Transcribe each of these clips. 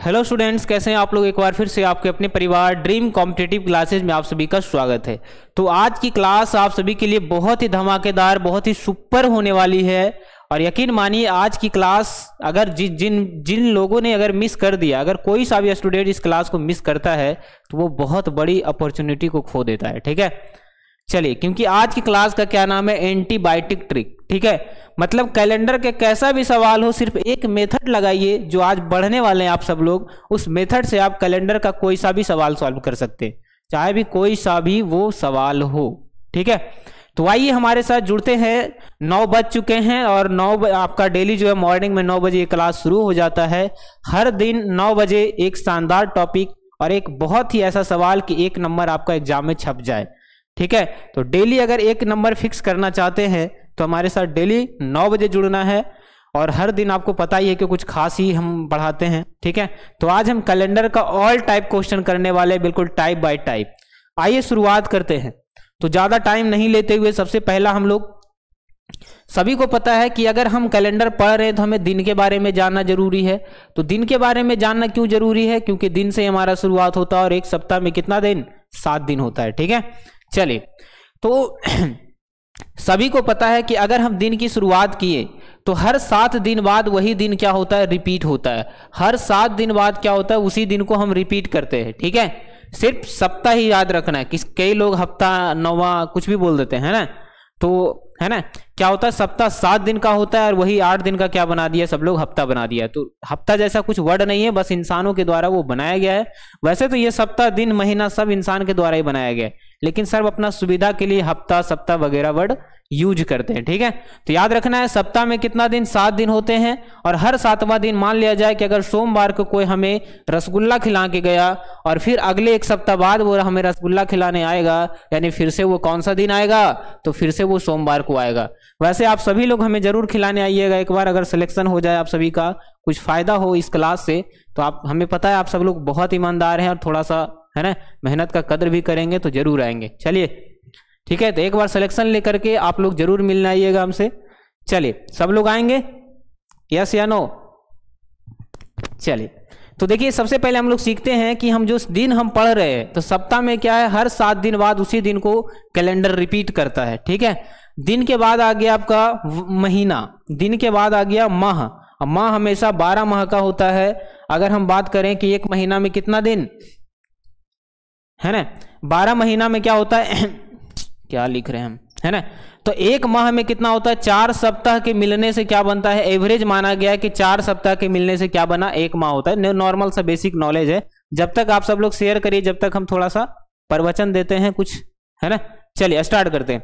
Hello students, कैसे हैं आप लोग। एक बार फिर से आपके अपने परिवार ड्रीम कॉम्पिटिटिव क्लासेज में आप सभी का स्वागत है। तो आज की क्लास आप सभी के लिए बहुत ही धमाकेदार, बहुत ही सुपर होने वाली है। और यकीन मानिए आज की क्लास अगर जिन जिन लोगों ने अगर मिस कर दिया, अगर कोई सा भी स्टूडेंट इस क्लास को मिस करता है तो वो बहुत बड़ी अपॉर्चुनिटी को खो देता है। ठीक है, चलिए, क्योंकि आज की क्लास का क्या नाम है, एंटीबायोटिक ट्रिक। ठीक है, मतलब कैलेंडर के कैसा भी सवाल हो, सिर्फ एक मेथड लगाइए जो आज बढ़ने वाले हैं आप सब लोग। उस मेथड से आप कैलेंडर का कोई सा भी सवाल सॉल्व कर सकते हैं, चाहे भी कोई सा भी वो सवाल हो। ठीक है, तो आइए हमारे साथ जुड़ते हैं। 9 बज चुके हैं और 9 आपका डेली जो है मॉर्निंग में 9 बजे ये क्लास शुरू हो जाता है। हर दिन 9 बजे एक शानदार टॉपिक और एक बहुत ही ऐसा सवाल कि 1 नंबर आपका एग्जाम में छप जाए। ठीक है, तो डेली अगर 1 नंबर फिक्स करना चाहते हैं तो हमारे साथ डेली 9 बजे जुड़ना है। और हर दिन आपको पता ही है कि कुछ खास ही हम पढ़ाते हैं। ठीक है, तो आज हम कैलेंडर का ऑल टाइप क्वेश्चन करने वाले हैं, बिल्कुल टाइप बाय टाइप। आइए शुरुआत करते हैं। तो ज्यादा टाइम नहीं लेते हुए सबसे पहला हम लोग, सभी को पता है कि अगर हम कैलेंडर पढ़ रहे हैं तो हमें दिन के बारे में जानना जरूरी है। तो दिन के बारे में जानना क्यों जरूरी है, क्योंकि दिन से हमारा शुरुआत होता है और एक सप्ताह में कितना दिन, 7 दिन होता है। ठीक है, चलिए, तो सभी को पता है कि अगर हम दिन की शुरुआत किए तो हर 7 दिन बाद वही दिन क्या होता है, रिपीट होता है। हर 7 दिन बाद क्या होता है, उसी दिन को हम रिपीट करते हैं। ठीक है, सिर्फ सप्ताह ही याद रखना है। कई लोग हफ्ता, नौवा कुछ भी बोल देते हैं ना, तो है ना, क्या होता है, सप्ताह 7 दिन का होता है और वही 8 दिन का क्या बना दिया सब लोग, हफ्ता बना दिया। तो हफ्ता जैसा कुछ वर्ड नहीं है, बस इंसानों के द्वारा वो बनाया गया है। वैसे तो ये सप्ताह, दिन, महीना सब इंसान के द्वारा ही बनाया गया है, लेकिन सब अपना सुविधा के लिए हफ्ता, सप्ताह वगैरह वर्ड यूज करते हैं। ठीक है, तो याद रखना है सप्ताह में कितना दिन, 7 दिन होते हैं। और हर 7वां दिन मान लिया जाए कि अगर सोमवार को कोई हमें रसगुल्ला खिला के गया और फिर अगले 1 सप्ताह बाद वो हमें रसगुल्ला खिलाने आएगा, यानी फिर से वो कौन सा दिन आएगा, तो फिर से वो सोमवार को आएगा। वैसे आप सभी लोग हमें जरूर खिलाने आइएगा एक बार, अगर सिलेक्शन हो जाए आप सभी का, कुछ फायदा हो इस क्लास से। तो आप, हमें पता है आप सब लोग बहुत ईमानदार हैं और थोड़ा सा है ना मेहनत का कदर भी करेंगे, तो जरूर आएंगे। चलिए, ठीक है, तो एक बार सिलेक्शन लेकर के आप लोग जरूर मिलने आइएगा हमसे। चलिए, सब लोग आएंगे, यस या नो। चलिए, तो देखिए सबसे पहले हम लोग सीखते हैं कि हम जो दिन हम पढ़ रहे हैं, तो सप्ताह में क्या है, हर 7 दिन बाद उसी दिन को कैलेंडर रिपीट करता है। ठीक है, दिन के बाद आ गया आपका महीना, दिन के बाद आ गया माह। माह हमेशा 12 माह का होता है। अगर हम बात करें कि 1 महीना में कितना दिन है ना, 12 महीना में क्या होता है क्या लिख रहे हैं हम, है ना, तो 1 माह में कितना होता है, 4 सप्ताह के मिलने से क्या बनता है, एवरेज माना गया है कि 4 सप्ताह के मिलने से क्या बना, 1 माह होता है। नॉर्मल सा बेसिक नॉलेज है, जब तक आप सब लोग शेयर करिए, जब तक हम थोड़ा सा प्रवचन देते हैं कुछ, है ना। चलिए स्टार्ट करते हैं।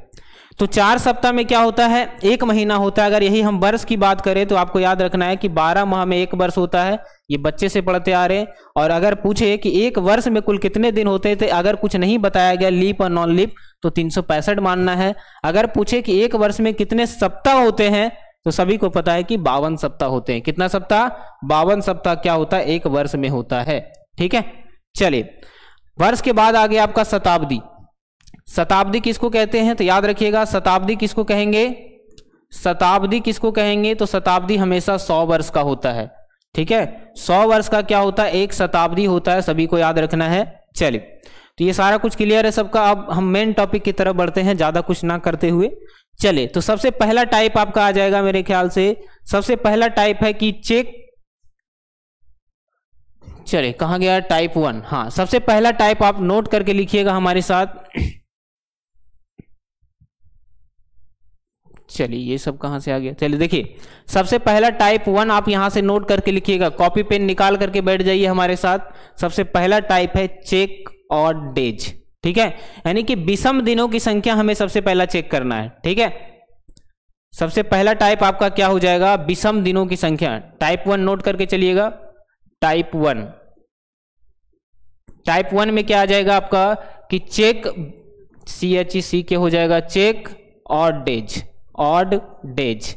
तो 4 सप्ताह में क्या होता है, 1 महीना होता है। अगर यही हम वर्ष की बात करें तो आपको याद रखना है कि 12 माह में 1 वर्ष होता है, ये बच्चे से पढ़ते आ रहे हैं। और अगर पूछे कि 1 वर्ष में कुल कितने दिन होते थे, अगर कुछ नहीं बताया गया लीप और नॉन लीप, तो 365 मानना है। अगर पूछे कि 1 वर्ष में कितने सप्ताह होते हैं, तो सभी को पता है कि 52 सप्ताह होते हैं। कितना सप्ताह, 52 सप्ताह क्या होता है, 1 वर्ष में होता है। ठीक है, चलिए, वर्ष के बाद आ गया आपका शताब्दी। शताब्दी किसको कहते हैं, तो याद रखिएगा, शताब्दी किसको कहेंगे, शताब्दी किसको कहेंगे, तो शताब्दी हमेशा 100 वर्ष का होता है। ठीक है, 100 वर्ष का क्या होता है, 1 शताब्दी होता है, सभी को याद रखना है। चलिए, तो ये सारा कुछ क्लियर है सबका। अब हम मेन टॉपिक की तरफ बढ़ते हैं, ज्यादा कुछ ना करते हुए। चलिए, तो सबसे पहला टाइप आपका आ जाएगा मेरे ख्याल से, सबसे पहला टाइप है कि चेक। चलिए, कहां गया टाइप 1, हाँ, सबसे पहला टाइप आप नोट करके लिखिएगा हमारे साथ। चलिए, ये सब कहां से आ गया, चलिए देखिए, सबसे पहला टाइप 1 आप यहां से नोट करके लिखिएगा, कॉपी पेन निकाल करके बैठ जाइए हमारे साथ। सबसे पहला टाइप है चेक और डेज। ठीक है, यानी कि विषम दिनों की संख्या हमें सबसे पहला चेक करना है। ठीक है, सबसे पहला टाइप आपका क्या हो जाएगा, विषम दिनों की संख्या। टाइप 1 नोट करके चलिएगा, टाइप 1। टाइप 1 में क्या आ जाएगा आपका कि चेक, CHEC के हो जाएगा, चेक और डेज, ऑड डेज।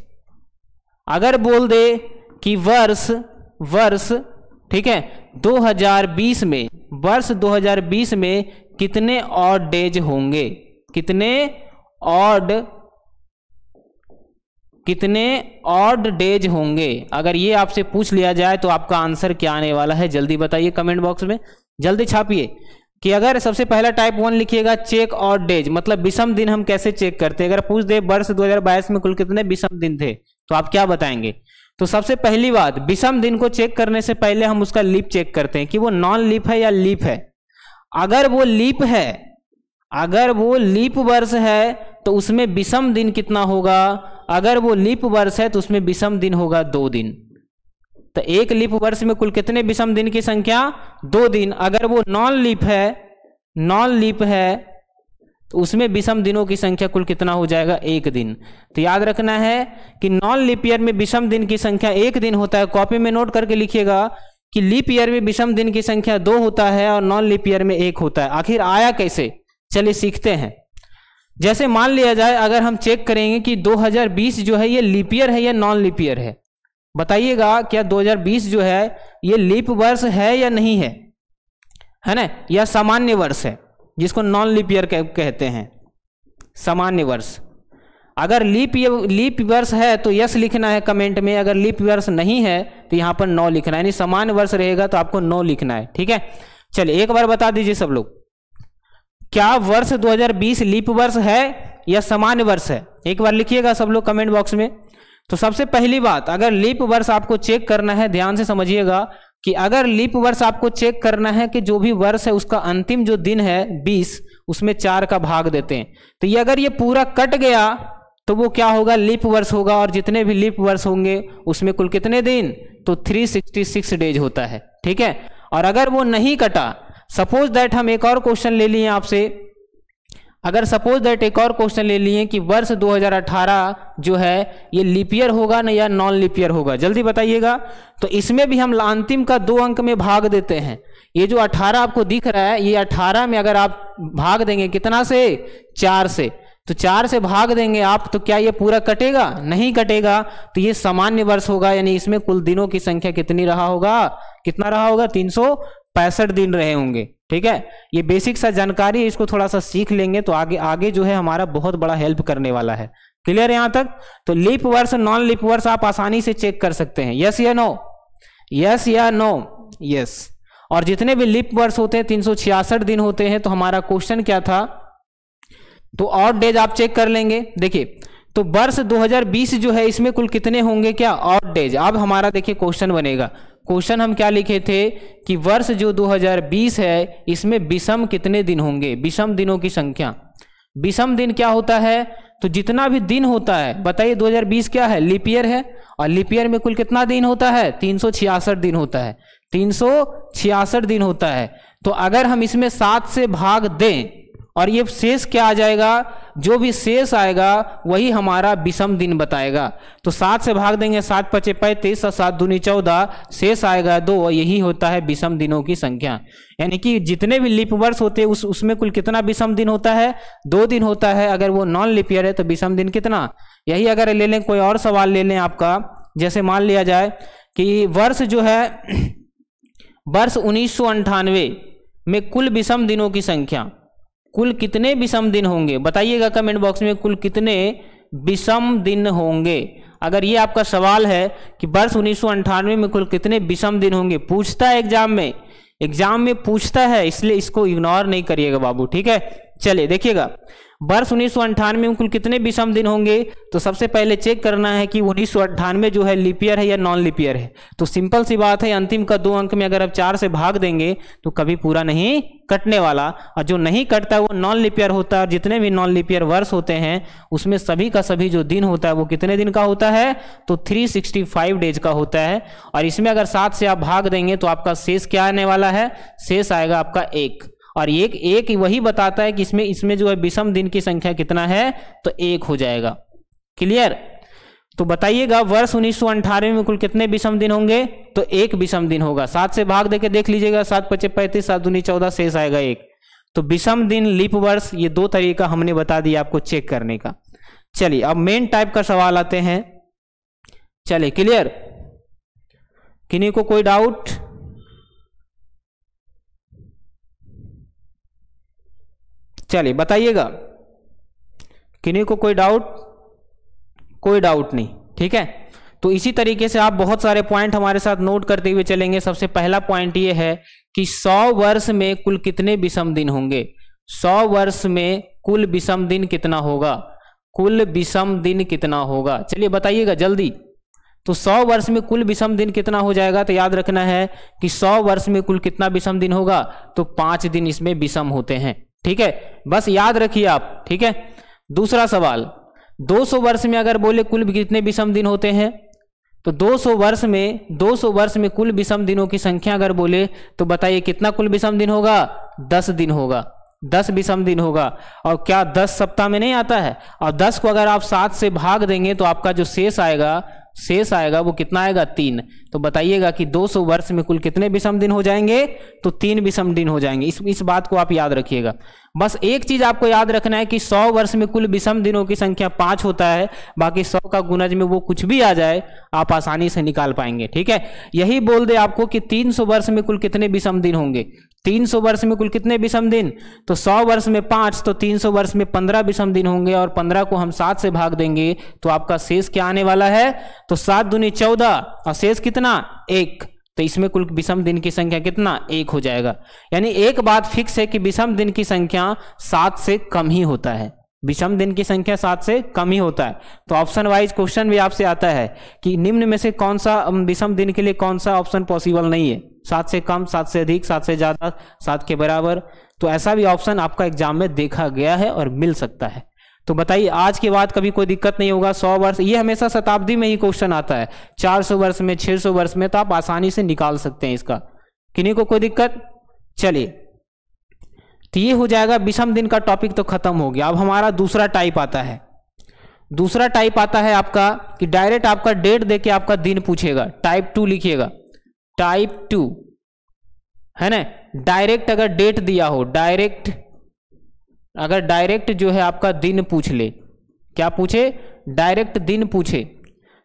अगर बोल दे कि वर्ष, ठीक है, 2020 में, वर्ष 2020 में कितने ऑड डेज होंगे, कितने ऑड डेज होंगे? अगर ये आपसे पूछ लिया जाए तो आपका आंसर क्या आने वाला है, जल्दी बताइए कमेंट बॉक्स में, जल्दी छापिए। कि अगर सबसे पहला टाइप 1 लिखिएगा चेक ऑड डेज, मतलब विषम दिन हम कैसे चेक करते हैं। अगर पूछ दे वर्ष 2022 में कुल कितने विषम दिन थे तो आप क्या बताएंगे? तो सबसे पहली बात, विषम दिन को चेक करने से पहले हम उसका लीप चेक करते हैं कि वो नॉन लीप है या लीप है। अगर वो लीप है, अगर वो लीप वर्ष है तो उसमें विषम दिन कितना होगा? अगर वो लीप वर्ष है तो उसमें विषम दिन होगा 2 दिन। तो एक लीप वर्ष में कुल कितने विषम दिन की संख्या? 2 दिन। अगर वो नॉन लीप है, नॉन लीप है तो उसमें विषम दिनों की संख्या कुल कितना हो जाएगा? 1 दिन। तो याद रखना है कि नॉन लीप ईयर में विषम दिन की संख्या 1 दिन होता है। कॉपी में नोट करके लिखिएगा कि लीप ईयर में विषम दिन की संख्या 2 होता है और नॉन लीप ईयर में 1 होता है। आखिर आया कैसे, चलिए सीखते हैं। जैसे मान लिया जाए, अगर हम चेक करेंगे कि 2020 जो है ये लीप ईयर है या नॉन लीप ईयर है, बताइएगा क्या 2020 जो है ये लीप वर्ष है या नहीं है, है ना, या सामान्य वर्ष है जिसको नॉन लीप ईयर कहते हैं, सामान्य वर्ष। अगर लीप वर्ष है तो यस लिखना है कमेंट में, अगर लीप वर्ष नहीं है तो यहाँ पर नो लिखना है, यानी सामान्य वर्ष रहेगा तो आपको नो लिखना है। ठीक है, चलिए एक बार बता दीजिए सब लोग, क्या वर्ष 2020 लीप वर्ष है या सामान्य वर्ष है? एक बार लिखिएगा सब लोग कमेंट बॉक्स में। तो सबसे पहली बात, अगर लीप वर्ष आपको चेक करना है, ध्यान से समझिएगा कि अगर लीप वर्ष आपको चेक करना है कि जो भी वर्ष है उसका अंतिम जो दिन है 20, उसमें 4 का भाग देते हैं। तो ये अगर ये पूरा कट गया तो वो क्या होगा? लीप वर्ष होगा। और जितने भी लीप वर्ष होंगे उसमें कुल कितने दिन? तो 366 डेज होता है। ठीक है, और अगर वो नहीं कटा, सपोज दैट हम एक और क्वेश्चन ले लिए आपसे, अगर सपोज दैट एक और क्वेश्चन ले लिए कि वर्ष 2018 जो है ये लीप ईयर होगा ना या नॉन लीप ईयर होगा, जल्दी बताइएगा। तो इसमें भी हम अंतिम का 2 अंक में भाग देते हैं। ये जो 18 आपको दिख रहा है, ये 18 में अगर आप भाग देंगे कितना से? 4 से। तो 4 से भाग देंगे आप तो क्या ये पूरा कटेगा? नहीं कटेगा। तो ये सामान्य वर्ष होगा, यानी इसमें कुल दिनों की संख्या कितनी रहा होगा? कितना रहा होगा? 365 दिन रहे होंगे। ठीक है, ये बेसिक सा जानकारी है, इसको थोड़ा सा सीख लेंगे तो आगे आगे जो है हमारा बहुत बड़ा हेल्प करने वाला है। क्लियर है यहाँ तक? तो लीप वर्ष, नॉन लीप वर्ष आप आसानी से चेक कर सकते हैं। यस या नो? यस या नो? यस। और जितने भी लीप वर्ष होते हैं 366 दिन होते हैं। तो हमारा क्वेश्चन क्या था? तो ऑड डेज आप चेक कर लेंगे। देखिए, तो वर्ष 2020 जो है इसमें कुल कितने होंगे? क्या? Odd days. अब हमारा देखिए क्वेश्चन बनेगा। क्वेश्चन हम क्या लिखे थे कि वर्ष जो 2020 है इसमें विषम कितने दिन होंगे? विषम दिनों की संख्या। विषम दिन क्या होता है? तो जितना भी दिन होता है, बताइए 2020 क्या है? लीप ईयर है, और लीप ईयर में कुल कितना दिन होता है? 366 दिन होता है। 366 दिन होता है। तो अगर हम इसमें 7 से भाग दें और ये शेष क्या आ जाएगा? जो भी शेष आएगा वही हमारा विषम दिन बताएगा। तो 7 से भाग देंगे, 7 पचे 35 और 7 दूनी 14, शेष आएगा 2, यही होता है विषम दिनों की संख्या। यानी कि जितने भी लीप वर्ष होते हैं उसमें कुल कितना विषम दिन होता है? 2 दिन होता है। अगर वो नॉन लीप ईयर है तो विषम दिन कितना? यही अगर ले लें, कोई और सवाल ले लें आपका, जैसे मान लिया जाए कि वर्ष जो है वर्ष 1998 में कुल विषम दिनों की संख्या, कुल कितने विषम दिन होंगे? बताइएगा कमेंट बॉक्स में, कुल कितने विषम दिन होंगे। अगर ये आपका सवाल है कि वर्ष 1998 में कुल कितने विषम दिन होंगे, पूछता है एग्जाम में पूछता है, इसलिए इसको इग्नोर नहीं करिएगा बाबू। ठीक है, चलिए देखिएगा, वर्ष 1998 में कुल कितने विषम दिन होंगे? तो सबसे पहले चेक करना है कि 1998 जो है लीप ईयर है या नॉन लीप ईयर है। तो सिंपल सी बात है, अंतिम का 2 अंक में अगर आप 4 से भाग देंगे तो कभी पूरा नहीं कटने वाला, और जो नहीं कटता है वो नॉन लीप ईयर होता है। और जितने भी नॉन लीप ईयर वर्ष होते हैं उसमें सभी का सभी जो दिन होता है वो कितने दिन का होता है? तो 365 डेज का होता है। और इसमें अगर 7 से आप भाग देंगे तो आपका शेष क्या आने वाला है? शेष आएगा आपका 1। और एक वही बताता है कि इसमें जो है विषम दिन की संख्या कितना है? तो 1 हो जाएगा। क्लियर? तो बताइएगा वर्ष 1998 में कुल कितने विषम दिन होंगे? तो 1 विषम दिन होगा। 7 से भाग देके देख लीजिएगा, 7 पचे 35, 7 दूनी 14, शेष आएगा 1। तो विषम दिन, लीप वर्ष, ये 2 तरीका हमने बता दिया आपको चेक करने का। चलिए अब मेन टाइप का सवाल आते हैं। चलिए क्लियर? किन्हीं को कोई डाउट? चलिए बताइएगा, किन्हीं को कोई डाउट? कोई डाउट नहीं। ठीक है, तो इसी तरीके से आप बहुत सारे पॉइंट हमारे साथ नोट करते हुए चलेंगे। सबसे पहला पॉइंट ये है कि 100 वर्ष में कुल कितने विषम दिन होंगे। 100 वर्ष में कुल विषम दिन कितना होगा, कुल विषम दिन कितना होगा, चलिए बताइएगा जल्दी। तो 100 वर्ष में कुल विषम दिन कितना हो जाएगा, तो याद रखना है कि 100 वर्ष में कुल कितना विषम दिन होगा, तो 5 दिन इसमें विषम होते हैं। ठीक है, बस याद रखिए आप। ठीक है, दूसरा सवाल, 200 वर्ष में अगर बोले कुल कितने विषम दिन होते हैं, तो 200 वर्ष में कुल विषम दिनों की संख्या अगर बोले तो बताइए कितना कुल विषम दिन होगा, 10 दिन होगा, 10 विषम दिन होगा। और क्या 10 सप्ताह में नहीं आता है, और 10 को अगर आप 7 से भाग देंगे तो आपका जो शेष आएगा वो कितना आएगा, 3। तो बताइएगा कि 200 वर्ष में कुल कितने विषम दिन हो जाएंगे, तो 3 विषम दिन हो जाएंगे। इस बात को आप याद रखिएगा। बस एक चीज आपको याद रखना है कि 100 वर्ष में कुल विषम दिनों की संख्या 5 होता है, बाकी 100 का गुणज में वो कुछ भी आ जाए आप आसानी से निकाल पाएंगे। ठीक है, यही बोल दे आपको कि 300 वर्ष में कुल कितने विषम दिन होंगे। 300 वर्ष में कुल कितने विषम दिन, तो 100 वर्ष में 5, तो 300 वर्ष में 15 विषम दिन होंगे, और 15 को हम 7 से भाग देंगे तो आपका शेष क्या आने वाला है, तो 7 दूनी 14, और शेष कितना, 1। तो इसमें कुल विषम दिन की संख्या कितना, 1 हो जाएगा। यानी एक बात फिक्स है कि विषम दिन की संख्या 7 से कम ही होता है, विषम दिन की संख्या 7 से कम ही होता है। तो ऑप्शन वाइज क्वेश्चन भी आपसे आता है कि निम्न में से कौन सा विषम दिन के लिए कौन सा ऑप्शन पॉसिबल नहीं है, 7 से कम, 7 से अधिक, 7 से ज्यादा, 7 के बराबर। तो ऐसा भी ऑप्शन आपका एग्जाम में देखा गया है और मिल सकता है। तो बताइए आज के बाद कभी कोई दिक्कत नहीं होगा। 100 वर्ष ये हमेशा शताब्दी में ही क्वेश्चन आता है, 400 वर्ष में, 600 वर्ष में, तो आप आसानी से निकाल सकते हैं इसका, किन्हीं को कोई दिक्कत। चलिए, तो ये हो जाएगा, विषम दिन का टॉपिक तो खत्म हो गया। अब हमारा दूसरा टाइप आता है। दूसरा टाइप आता है आपका कि डायरेक्ट आपका डेट देके आपका दिन पूछेगा। टाइप 2 लिखिएगा, टाइप 2 है ना। डायरेक्ट अगर डेट दिया हो, अगर डायरेक्ट जो है आपका दिन पूछ ले, क्या पूछे, डायरेक्ट दिन पूछे।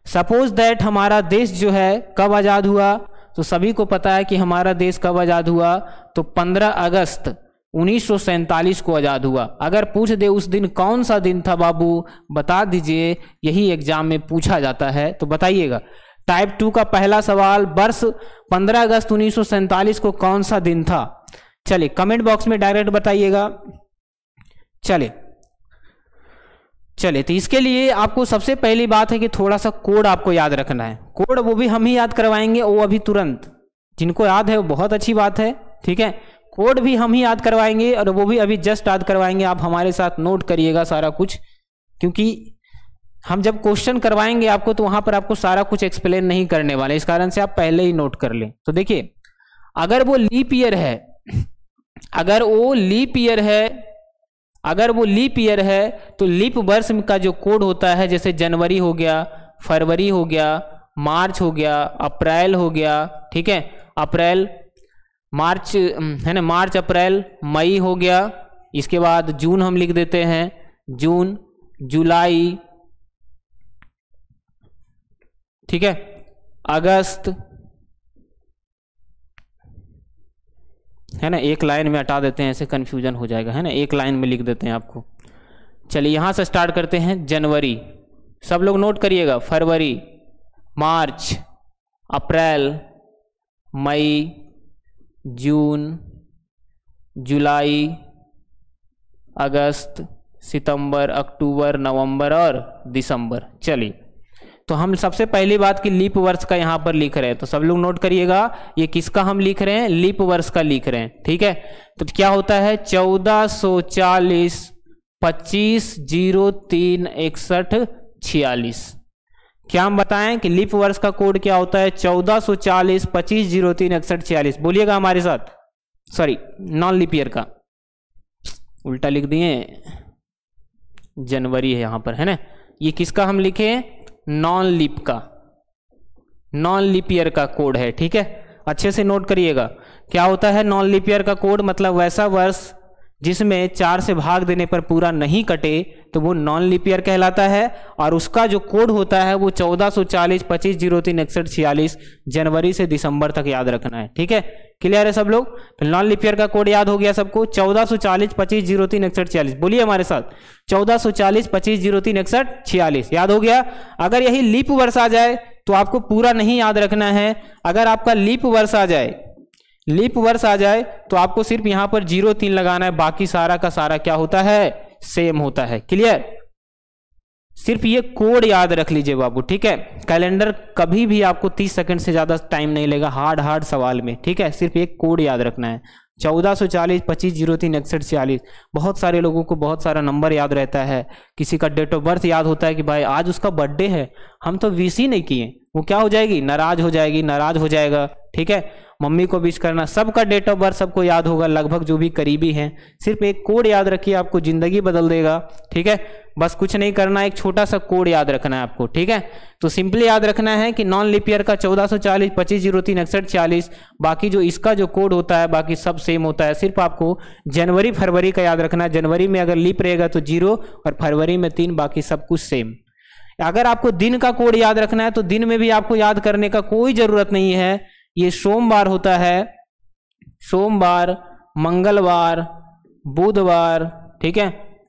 सपोज दैट हमारा देश जो है कब आजाद हुआ, तो सभी को पता है कि हमारा देश कब आजाद हुआ, तो 15 अगस्त 1947 को आजाद हुआ। अगर पूछ दे उस दिन कौन सा दिन था बाबू, बता दीजिए, यही एग्जाम में पूछा जाता है। तो बताइएगा टाइप 2 का पहला सवाल, वर्ष 15 अगस्त 1947 को कौन सा दिन था। चलिए कमेंट बॉक्स में डायरेक्ट बताइएगा। चलिए, तो इसके लिए आपको सबसे पहली बात है कि थोड़ा सा कोड आपको याद रखना है। कोड वो भी हम ही याद करवाएंगे, वो अभी तुरंत, जिनको याद है वो बहुत अच्छी बात है। ठीक है, कोड भी हम ही याद करवाएंगे और वो भी अभी जस्ट याद करवाएंगे। आप हमारे साथ नोट करिएगा सारा कुछ, क्योंकि हम जब क्वेश्चन करवाएंगे आपको तो वहां पर आपको सारा कुछ एक्सप्लेन नहीं करने वाले, इस कारण से आप पहले ही नोट कर लें। तो देखिए, अगर वो लीप ईयर है, अगर वो लीप ईयर है तो लीप वर्ष का जो कोड होता है, जैसे जनवरी हो गया, फरवरी हो गया, मार्च हो गया, अप्रैल हो गया। ठीक है, अप्रैल, मार्च है ना, मार्च, अप्रैल, मई हो गया। इसके बाद जून हम लिख देते हैं, जून, जुलाई, ठीक है, अगस्त, है ना। एक लाइन में हटा देते हैं, ऐसे कंफ्यूजन हो जाएगा, है ना, एक लाइन में लिख देते हैं आपको। चलिए यहां से स्टार्ट करते हैं। जनवरी, सब लोग नोट करिएगा, फरवरी, मार्च, अप्रैल, मई, जून, जुलाई, अगस्त, सितंबर, अक्टूबर, नवंबर और दिसंबर। चलिए, तो हम सबसे पहली बात की लीप वर्ष का यहाँ पर लिख रहे हैं, तो सब लोग नोट करिएगा, ये किसका हम लिख रहे हैं, लीप वर्ष का लिख रहे हैं। ठीक है, तो क्या होता है, 1440 25/03/61/46। क्या हम बताएं कि लीप वर्ष का कोड क्या होता है, 1440 25/03/61/46। बोलिएगा हमारे साथ, सॉरी नॉन लीप ईयर का, उल्टा लिख दिए, जनवरी है यहाँ पर, है ना। ये किसका हम लिखे, नॉन लीप का, नॉन लीप ईयर का कोड है। ठीक है, अच्छे से नोट करिएगा। क्या होता है नॉन लीप ईयर का कोड, मतलब वैसा वर्ष जिसमें 4 से भाग देने पर पूरा नहीं कटे, तो वो नॉन लीप ईयर कहलाता है। और उसका जो कोड होता है वो 1440 25/03/61/46 जनवरी से दिसंबर तक याद रखना है। ठीक है, क्लियर है सब लोग? तो नॉन लीप ईयर का कोड याद हो गया सबको, 1440 25 03 61 46। बोलिए हमारे साथ, 1440 25 03 61 46 याद हो गया। अगर यही लीप वर्ष आ जाए तो आपको पूरा नहीं याद रखना है। अगर आपका लीप वर्ष आ जाए, लीप वर्ष आ जाए तो आपको सिर्फ यहां पर 03 लगाना है, बाकी सारा का सारा क्या होता है, सेम होता है। क्लियर? सिर्फ ये कोड याद रख लीजिए बाबू, ठीक है? कैलेंडर कभी भी आपको 30 सेकंड से ज्यादा टाइम नहीं लेगा हार्ड सवाल में, ठीक है? सिर्फ एक कोड याद रखना है, 1440 25 03 61 46। बहुत सारे लोगों को बहुत सारा नंबर याद रहता है, किसी का डेट ऑफ बर्थ याद होता है कि भाई आज उसका बर्थडे है, हम तो विश ही नहीं किए, वो क्या हो जाएगी, नाराज हो जाएगी, नाराज हो जाएगा, ठीक है? मम्मी को विश करना, सबका डेट ऑफ बर्थ सबको याद होगा लगभग जो भी करीबी हैं। सिर्फ एक कोड याद रखिए, आपको जिंदगी बदल देगा, ठीक है? बस कुछ नहीं करना, एक छोटा सा कोड याद रखना है आपको, ठीक है? तो सिंपली याद रखना है कि नॉन लीप ईयर का 1440 25 03 61 46, बाकी जो इसका जो कोड होता है बाकी सब सेम होता है। सिर्फ आपको जनवरी फरवरी का याद रखना है, जनवरी में अगर लीप रहेगा तो 0 और फरवरी में 3, बाकी सब कुछ सेम। अगर आपको दिन का कोड याद रखना है तो दिन में भी आपको याद करने का कोई जरूरत नहीं है। ये सोमवार होता है, सोमवार, मंगलवार, बुधवार, ठीक है?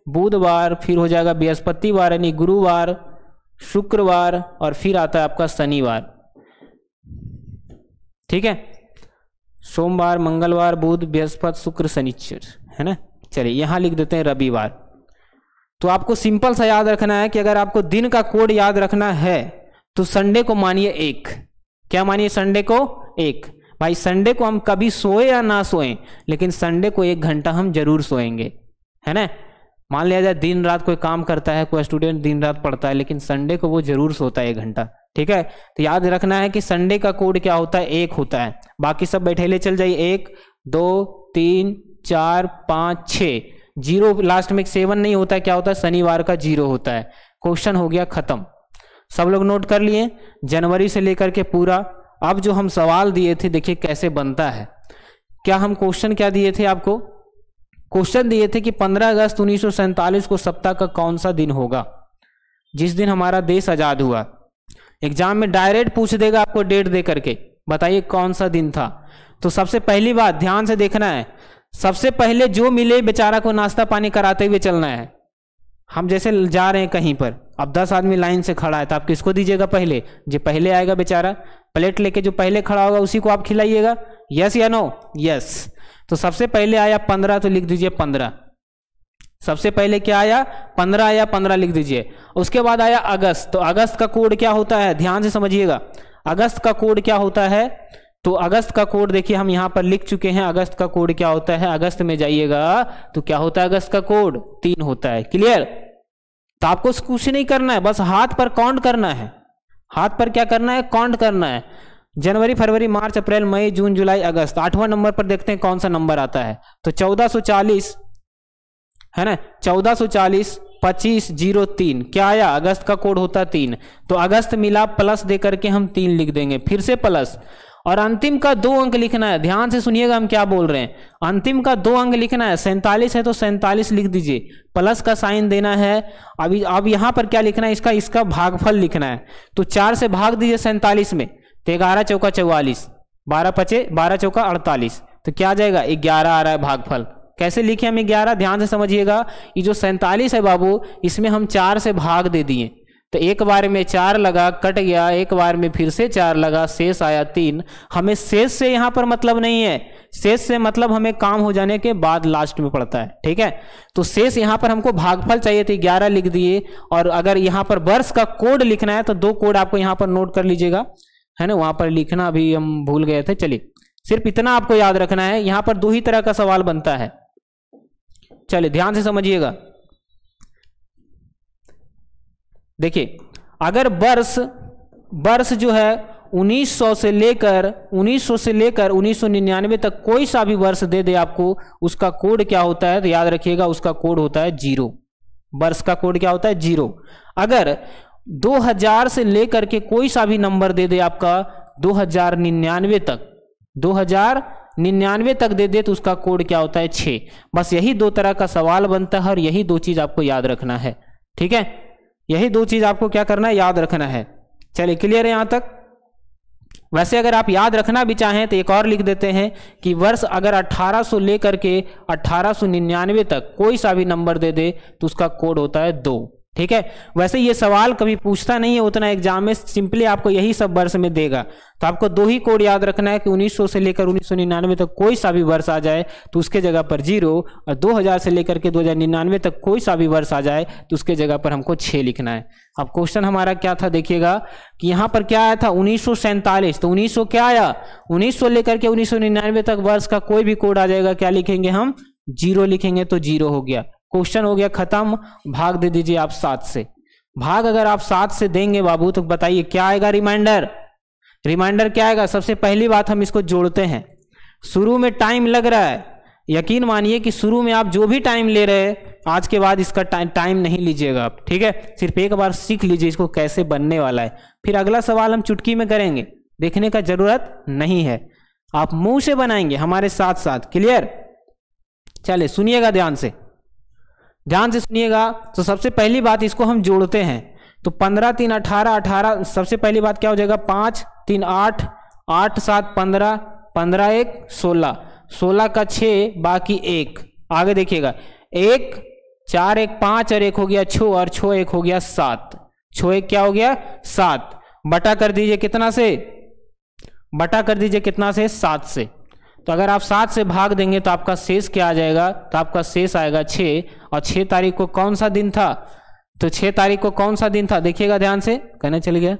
बुधवार, फिर हो जाएगा बृहस्पतिवार यानी गुरुवार, शुक्रवार और फिर आता है आपका शनिवार, ठीक है? सोमवार, मंगलवार, बुध, बृहस्पति, शुक्र, शनिचर, है ना? चलिए यहां लिख देते हैं रविवार। तो आपको सिंपल सा याद रखना है कि अगर आपको दिन का कोड याद रखना है तो संडे को मानिए 1। क्या मानिए? संडे को 1। भाई संडे को हम कभी सोए या ना सोए, लेकिन संडे को 1 घंटा हम जरूर सोएंगे, है ना? मान लिया जाए दिन रात कोई काम करता है, कोई स्टूडेंट दिन रात पढ़ता है, लेकिन संडे को वो जरूर सोता है 1 घंटा, ठीक है? तो याद रखना है कि संडे का कोड क्या होता है, 1 होता है। बाकी सब बैठेले चल जाइए, 1 2 3 4 5 6, 0 लास्ट में 7 नहीं होता है, क्या होता है, शनिवार का 0 होता है। क्वेश्चन हो गया खत्म। सब लोग नोट कर लिए जनवरी से लेकर के पूरा। अब जो हम सवाल दिए थे देखिए कैसे बनता है। क्या हम क्वेश्चन क्या दिए थे आपको? क्वेश्चन दिए थे कि 15 अगस्त 1947 को सप्ताह का कौन सा दिन होगा, जिस दिन हमारा देश आजाद हुआ। एग्जाम में डायरेक्ट पूछ देगा आपको डेट दे करके, बताइए कौन सा दिन था। तो सबसे पहली बात ध्यान से देखना है, सबसे पहले जो मिले बेचारा को नाश्ता पानी कराते हुए चलना है। हम जैसे जा रहे हैं कहीं पर, अब 10 आदमी लाइन से खड़ा है तो आप किसको दीजिएगा? पहले जो पहले आएगा बेचारा, प्लेट लेके जो पहले खड़ा होगा उसी को आप खिलाइएगा। यस या नो? यस। तो सबसे पहले आया 15 तो लिख दीजिए 15। सबसे पहले क्या आया? 15 आया, 15 लिख दीजिए। उसके बाद आया अगस्त, तो अगस्त का कोड क्या होता है, ध्यान से समझिएगा। अगस्त का कोड क्या होता है? तो अगस्त का कोड देखिए हम यहां पर लिख चुके हैं। अगस्त का कोड क्या होता है? अगस्त में जाइएगा तो क्या होता है अगस्त का कोड? 3 होता है। क्लियर? तो आपको कुछ नहीं करना है, बस हाथ पर काउंट करना है। हाथ पर क्या करना है? काउंट करना है। जनवरी, फरवरी, मार्च, अप्रैल, मई, जून, जुलाई, अगस्त। 8वां नंबर पर देखते हैं कौन सा नंबर आता है। तो 1440 है ना, 1440 25 03 क्या आया? अगस्त का कोड होता है 3। तो अगस्त मिला, प्लस दे करके हम 3 लिख देंगे, फिर से प्लस, और अंतिम का 2 अंक लिखना है। ध्यान से सुनिएगा हम क्या बोल रहे हैं। अंतिम का 2 अंक लिखना है। 47 है तो 47 लिख दीजिए, प्लस का साइन देना है। अभी अब यहां पर क्या लिखना है? इसका भागफल लिखना है। तो 4 से भाग दीजिए 47 में, तो 11 चौका 44, 12 पचे 12 चौका 48, तो क्या आ जाएगा? 11 आ रहा है भागफल। कैसे लिखे हम 11? ध्यान से समझिएगा। ये जो 47 है बाबू, इसमें हम 4 से भाग दे दिए, तो एक बार में 4 लगा, कट गया, एक बार में फिर से 4 लगा, शेष आया 3। हमें शेष से यहां पर मतलब नहीं है, शेष से मतलब हमें काम हो जाने के बाद लास्ट में पड़ता है, ठीक है? तो शेष यहां पर हमको भागफल चाहिए थे, 11 लिख दिए। और अगर यहां पर वर्ष का कोड लिखना है तो 2 कोड आपको यहां पर नोट कर लीजिएगा, है ना? वहां पर लिखना भी हम भूल गए थे। चलिए सिर्फ इतना आपको याद रखना है। यहां पर 2 ही तरह का सवाल बनता है। चलिए ध्यान से समझिएगा। देखिए अगर वर्ष जो है 1900 से लेकर 1999 तक कोई सा भी वर्ष दे दे आपको, उसका कोड क्या होता है? तो याद रखिएगा उसका कोड होता है 0। वर्ष का कोड क्या होता है? 0। अगर 2000 से लेकर के कोई सा भी नंबर दे दे आपका 2099 तक दे दे तो उसका कोड क्या होता है? 6। बस यही 2 तरह का सवाल बनता है और यही 2 चीज आपको याद रखना है, ठीक है? यही 2 चीज आपको क्या करना है? याद रखना है। चलिए क्लियर है यहां तक? वैसे अगर आप याद रखना भी चाहें तो एक और लिख देते हैं कि वर्ष अगर 1800 लेकर के 1899 तक कोई सा भी नंबर दे दे तो उसका कोड होता है 2। ठीक है, वैसे ये सवाल कभी पूछता नहीं है उतना एग्जाम में, सिंपली आपको यही सब वर्ष में देगा। तो आपको 2 ही कोड याद रखना है कि 1900 से लेकर 1999 तक कोई सा भी वर्ष आ जाए तो उसके जगह पर 0, और 2000 से लेकर के 2099 तक कोई सा भी वर्ष आ जाए तो उसके जगह पर हमको 6 लिखना है। अब क्वेश्चन हमारा क्या था, देखिएगा कि यहाँ पर क्या आया था 1947, तो 1900 क्या आया, 1900 लेकर के 1999 तक वर्ष का कोई भी कोड आ जाएगा, क्या लिखेंगे हम, 0 लिखेंगे, तो 0 हो गया। क्वेश्चन हो गया खत्म। भाग दे दीजिए आप 7 से। भाग अगर आप 7 से देंगे बाबू तो बताइए क्या आएगा, रिमाइंडर। रिमाइंडर क्या आएगा, सबसे पहली बात हम इसको जोड़ते हैं। शुरू में टाइम लग रहा है, यकीन मानिए कि शुरू में आप जो भी टाइम ले रहे हैं आज के बाद इसका टाइम नहीं लीजिएगा आप, ठीक है, सिर्फ एक बार सीख लीजिए इसको कैसे बनने वाला है। फिर अगला सवाल हम चुटकी में करेंगे, देखने का जरूरत नहीं है, आप मुंह से बनाएंगे हमारे साथ साथ। क्लियर, चले सुनिएगा ध्यान से, ध्यान से सुनिएगा। तो सबसे पहली बात इसको हम जोड़ते हैं, तो 15 3 18 18, सबसे पहली बात क्या हो जाएगा, 5 3 8 8 7 15 15 1 16 16 का 6 बाकी 1। आगे देखिएगा 1 4 1 5 और 1 हो गया 6 और 6 1 हो गया 7, 6 1 क्या हो गया 7, बटा कर दीजिए कितना से, बटा कर दीजिए कितना से, 7 से। तो अगर आप 7 से भाग देंगे तो आपका शेष क्या आ जाएगा, तो आपका शेष आएगा 6। और 6 तारीख को कौन सा दिन था, तो 6 तारीख को कौन सा दिन था, देखिएगा ध्यान से, कहने चल गया,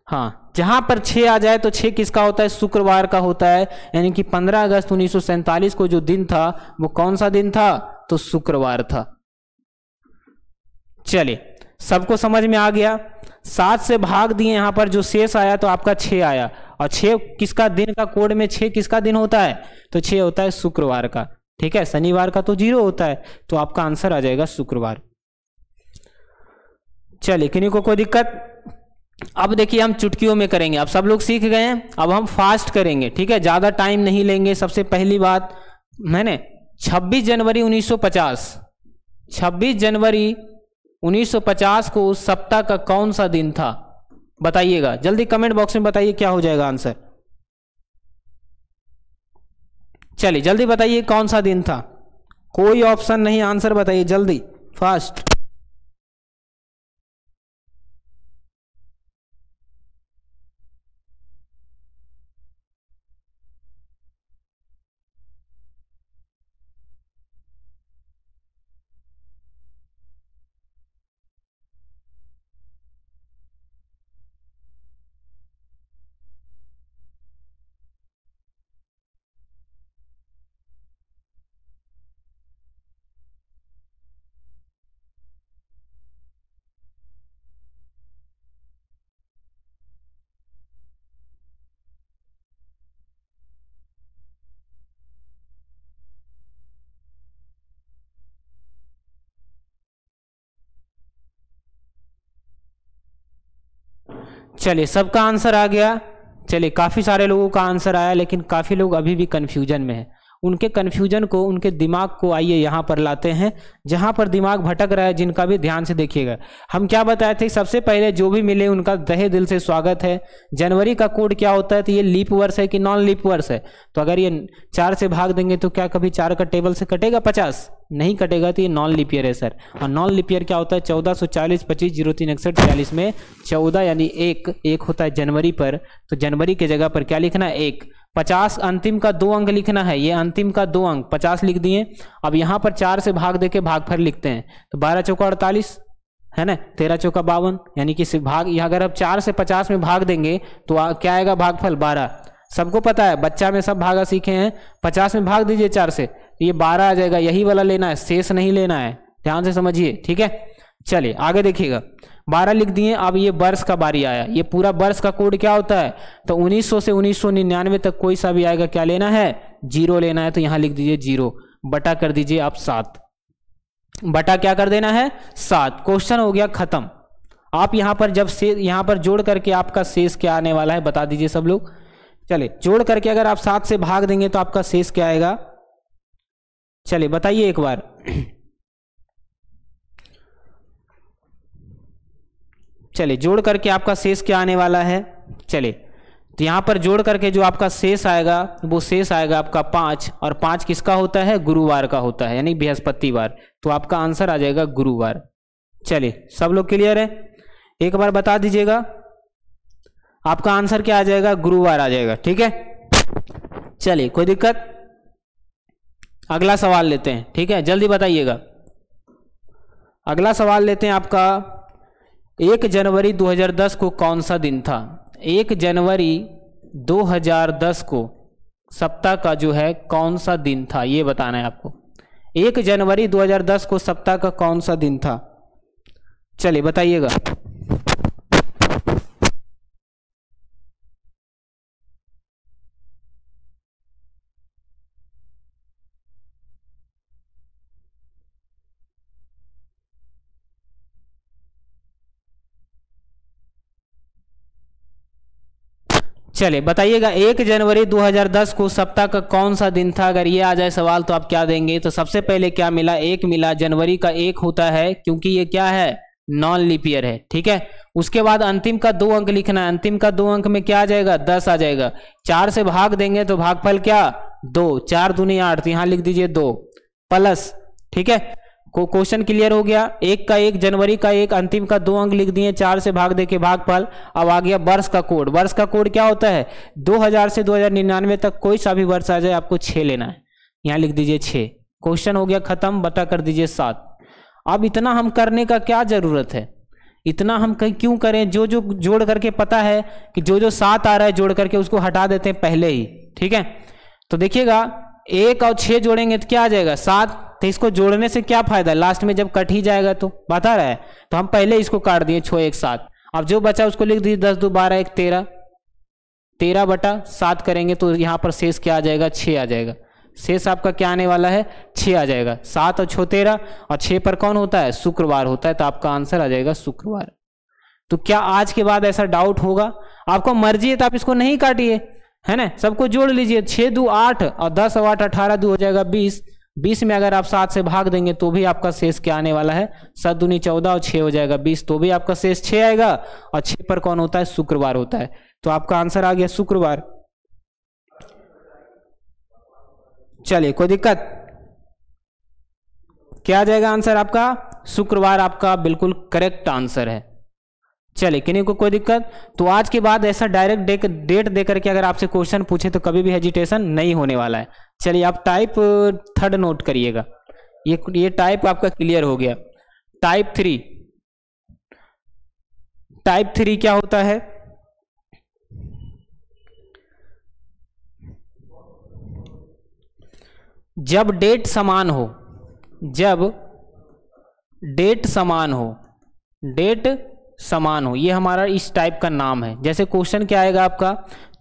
हाँ, जहां पर 6 आ जाए तो 6 किसका होता है, शुक्रवार का होता है, यानी कि 15 अगस्त 1947 को जो दिन था वो कौन सा दिन था, तो शुक्रवार था। चलिए सबको समझ में आ गया। 7 से भाग दिए, यहां पर जो शेष आया तो आपका 6 आया, और 6 किसका दिन का, कोड में 6 किसका दिन होता है, तो 6 होता है शुक्रवार का। ठीक है, शनिवार का तो 0 होता है, तो आपका आंसर आ जाएगा शुक्रवार। चलिए किन्हीं को कोई दिक्कत। अब देखिए हम चुटकियों में करेंगे, अब सब लोग सीख गए हैं, अब हम फास्ट करेंगे, ठीक है, ज्यादा टाइम नहीं लेंगे। सबसे पहली बात मैंने 26 जनवरी 1950, 26 जनवरी 1950 को उस सप्ताह का कौन सा दिन था, बताइएगा जल्दी कमेंट बॉक्स में बताइए क्या हो जाएगा आंसर। चलिए जल्दी बताइए कौन सा दिन था, कोई ऑप्शन नहीं, आंसर बताइए जल्दी, फास्ट। चलिए सबका आंसर आ गया। चलिए काफ़ी सारे लोगों का आंसर आया, लेकिन काफ़ी लोग अभी भी कन्फ्यूजन में हैं। उनके कन्फ्यूजन को, उनके दिमाग को आइए यहाँ पर लाते हैं, जहाँ पर दिमाग भटक रहा है जिनका भी, ध्यान से देखिएगा। हम क्या बताए थे, सबसे पहले जो भी मिले उनका तहे दिल से स्वागत है। जनवरी का कोड क्या होता है, तो ये लीप वर्ष है कि नॉन लीप वर्ष है, तो अगर ये 4 से भाग देंगे तो क्या कभी 4 का टेबल से कटेगा 50, नहीं कटेगा, तो ये नॉन लीप ईयर है सर। और नॉन लीप ईयर क्या होता है, 1440 25 03 61 46 में 14 यानी एक होता है जनवरी पर, तो जनवरी के जगह पर क्या लिखना है 1। 50 अंतिम का 2 अंक लिखना है, ये अंतिम का 2 अंक 50 लिख दिए। अब यहाँ पर 4 से भाग देके भागफल लिखते हैं, तो 12 चौका 48 है ना, 13 चौका 52, यानी कि भाग, यहाँ अगर आप 4 से 50 में भाग देंगे तो क्या आएगा भागफल 12। सबको पता है, बच्चा में सब भागा सीखे हैं, 50 में भाग दीजिए 4 से, ये 12 आ जाएगा, यही वाला लेना है, शेष नहीं लेना है, ध्यान से समझिए, ठीक है। चलिए आगे देखिएगा, 12 लिख दिए। अब ये वर्ष का बारी आया, ये पूरा वर्ष का कोड क्या होता है, तो 1900 से 1999 तक कोई सा भी आएगा, क्या लेना है 0 लेना है, तो यहाँ लिख दीजिए 0, बटा कर दीजिए आप 7, बटा क्या कर देना है 7। क्वेश्चन हो गया खत्म। आप यहाँ पर जब से यहाँ पर जोड़ करके आपका शेष क्या आने वाला है बता दीजिए सब लोग। चलिए जोड़ करके अगर आप 7 से भाग देंगे तो आपका शेष क्या आएगा, चलिए बताइए एक बार। चलिए जोड़ करके आपका शेष क्या आने वाला है, चलिए तो यहाँ पर जोड़ करके जो आपका शेष आएगा वो शेष आएगा आपका 5, और 5 किसका होता है, गुरुवार का होता है, यानी बृहस्पतिवार। तो आपका आंसर आ जाएगा गुरुवार। चलिए सब लोग क्लियर है, एक बार बता दीजिएगा, आपका आंसर क्या आ जाएगा, गुरुवार आ जाएगा। ठीक है, चलिए कोई दिक्कत, अगला सवाल लेते हैं। ठीक है, जल्दी बताइएगा। अगला सवाल लेते हैं आपका, 1 जनवरी 2010 को कौन सा दिन था। 1 जनवरी 2010 को सप्ताह का जो है कौन सा दिन था, ये बताना है आपको। 1 जनवरी 2010 को सप्ताह का कौन सा दिन था, चलिए बताइएगा। चलिए बताइएगा, 1 जनवरी 2010 को सप्ताह का कौन सा दिन था। अगर ये आ जाए सवाल तो आप क्या देंगे, तो सबसे पहले क्या मिला, 1 मिला। जनवरी का 1 होता है क्योंकि ये क्या है, नॉन लीप ईयर है। ठीक है, उसके बाद अंतिम का 2 अंक लिखना है। अंतिम का 2 अंक में क्या आ जाएगा, 10 आ जाएगा। 4 से भाग देंगे तो भागफल क्या, 2, 4 दूनी 8, तो यहां लिख दीजिए 2 प्लस। ठीक है, क्वेश्चन क्लियर हो गया। 1 का 1, जनवरी का 1, अंतिम का 2 अंक लिख दिए, 4 से भाग दे के भागफल। अब आ गया वर्ष का कोड। वर्ष का कोड क्या होता है, 2000 से 2099 तक कोई सा भी वर्ष आ जाए आपको 6 लेना है, यहाँ लिख दीजिए 6। क्वेश्चन हो गया खत्म, बता कर दीजिए 7। अब इतना हम करने का क्या जरूरत है, इतना हम कहीं क्यों करें, जो जो जोड़ करके पता है कि जो जो 7 आ रहा है जोड़ करके उसको हटा देते हैं पहले ही। ठीक है, तो देखिएगा 1 और 6 जोड़ेंगे तो क्या आ जाएगा, 7। तो इसको जोड़ने से क्या फायदा, लास्ट में जब कट ही जाएगा तो बता रहा है, तो हम पहले इसको काट दिए 6 1 7। अब जो बचा उसको लिख दीजिए 10 2 12 1 13, 13 बटा 7 करेंगे तो यहाँ पर शेष क्या आ जाएगा, 6 आ जाएगा। शेष आपका क्या आने वाला है, 6 आ जाएगा। 7 और 6 13, और 6 पर कौन होता है, शुक्रवार होता है, तो आपका आंसर आ जाएगा शुक्रवार। तो क्या आज के बाद ऐसा डाउट होगा, आपको मर्जी है तो आप इसको नहीं काटिए, है ना, सबको जोड़ लीजिए। 6 2 8 और 10 और 8 18 2 हो जाएगा 20। 20 में अगर आप 7 से भाग देंगे तो भी आपका शेष क्या आने वाला है, 7 दूनी 14 और 6 हो जाएगा 20, तो भी आपका शेष 6 आएगा। और 6 पर कौन होता है, शुक्रवार होता है, तो आपका आंसर आ गया शुक्रवार। चलिए कोई दिक्कत, क्या आ जाएगा आंसर आपका, शुक्रवार आपका बिल्कुल करेक्ट आंसर है। चलिए किन्हीं को कोई दिक्कत, तो आज के बाद ऐसा डायरेक्ट डेट देकर के अगर आपसे क्वेश्चन पूछे तो कभी भी हेजिटेशन नहीं होने वाला है। चलिए आप टाइप 3 नोट करिएगा, ये टाइप आपका क्लियर हो गया। टाइप 3, टाइप 3 क्या होता है, जब डेट समान हो, जब डेट समान हो, डेट समान हो, ये हमारा इस टाइप का नाम है। जैसे क्वेश्चन क्या आएगा आपका,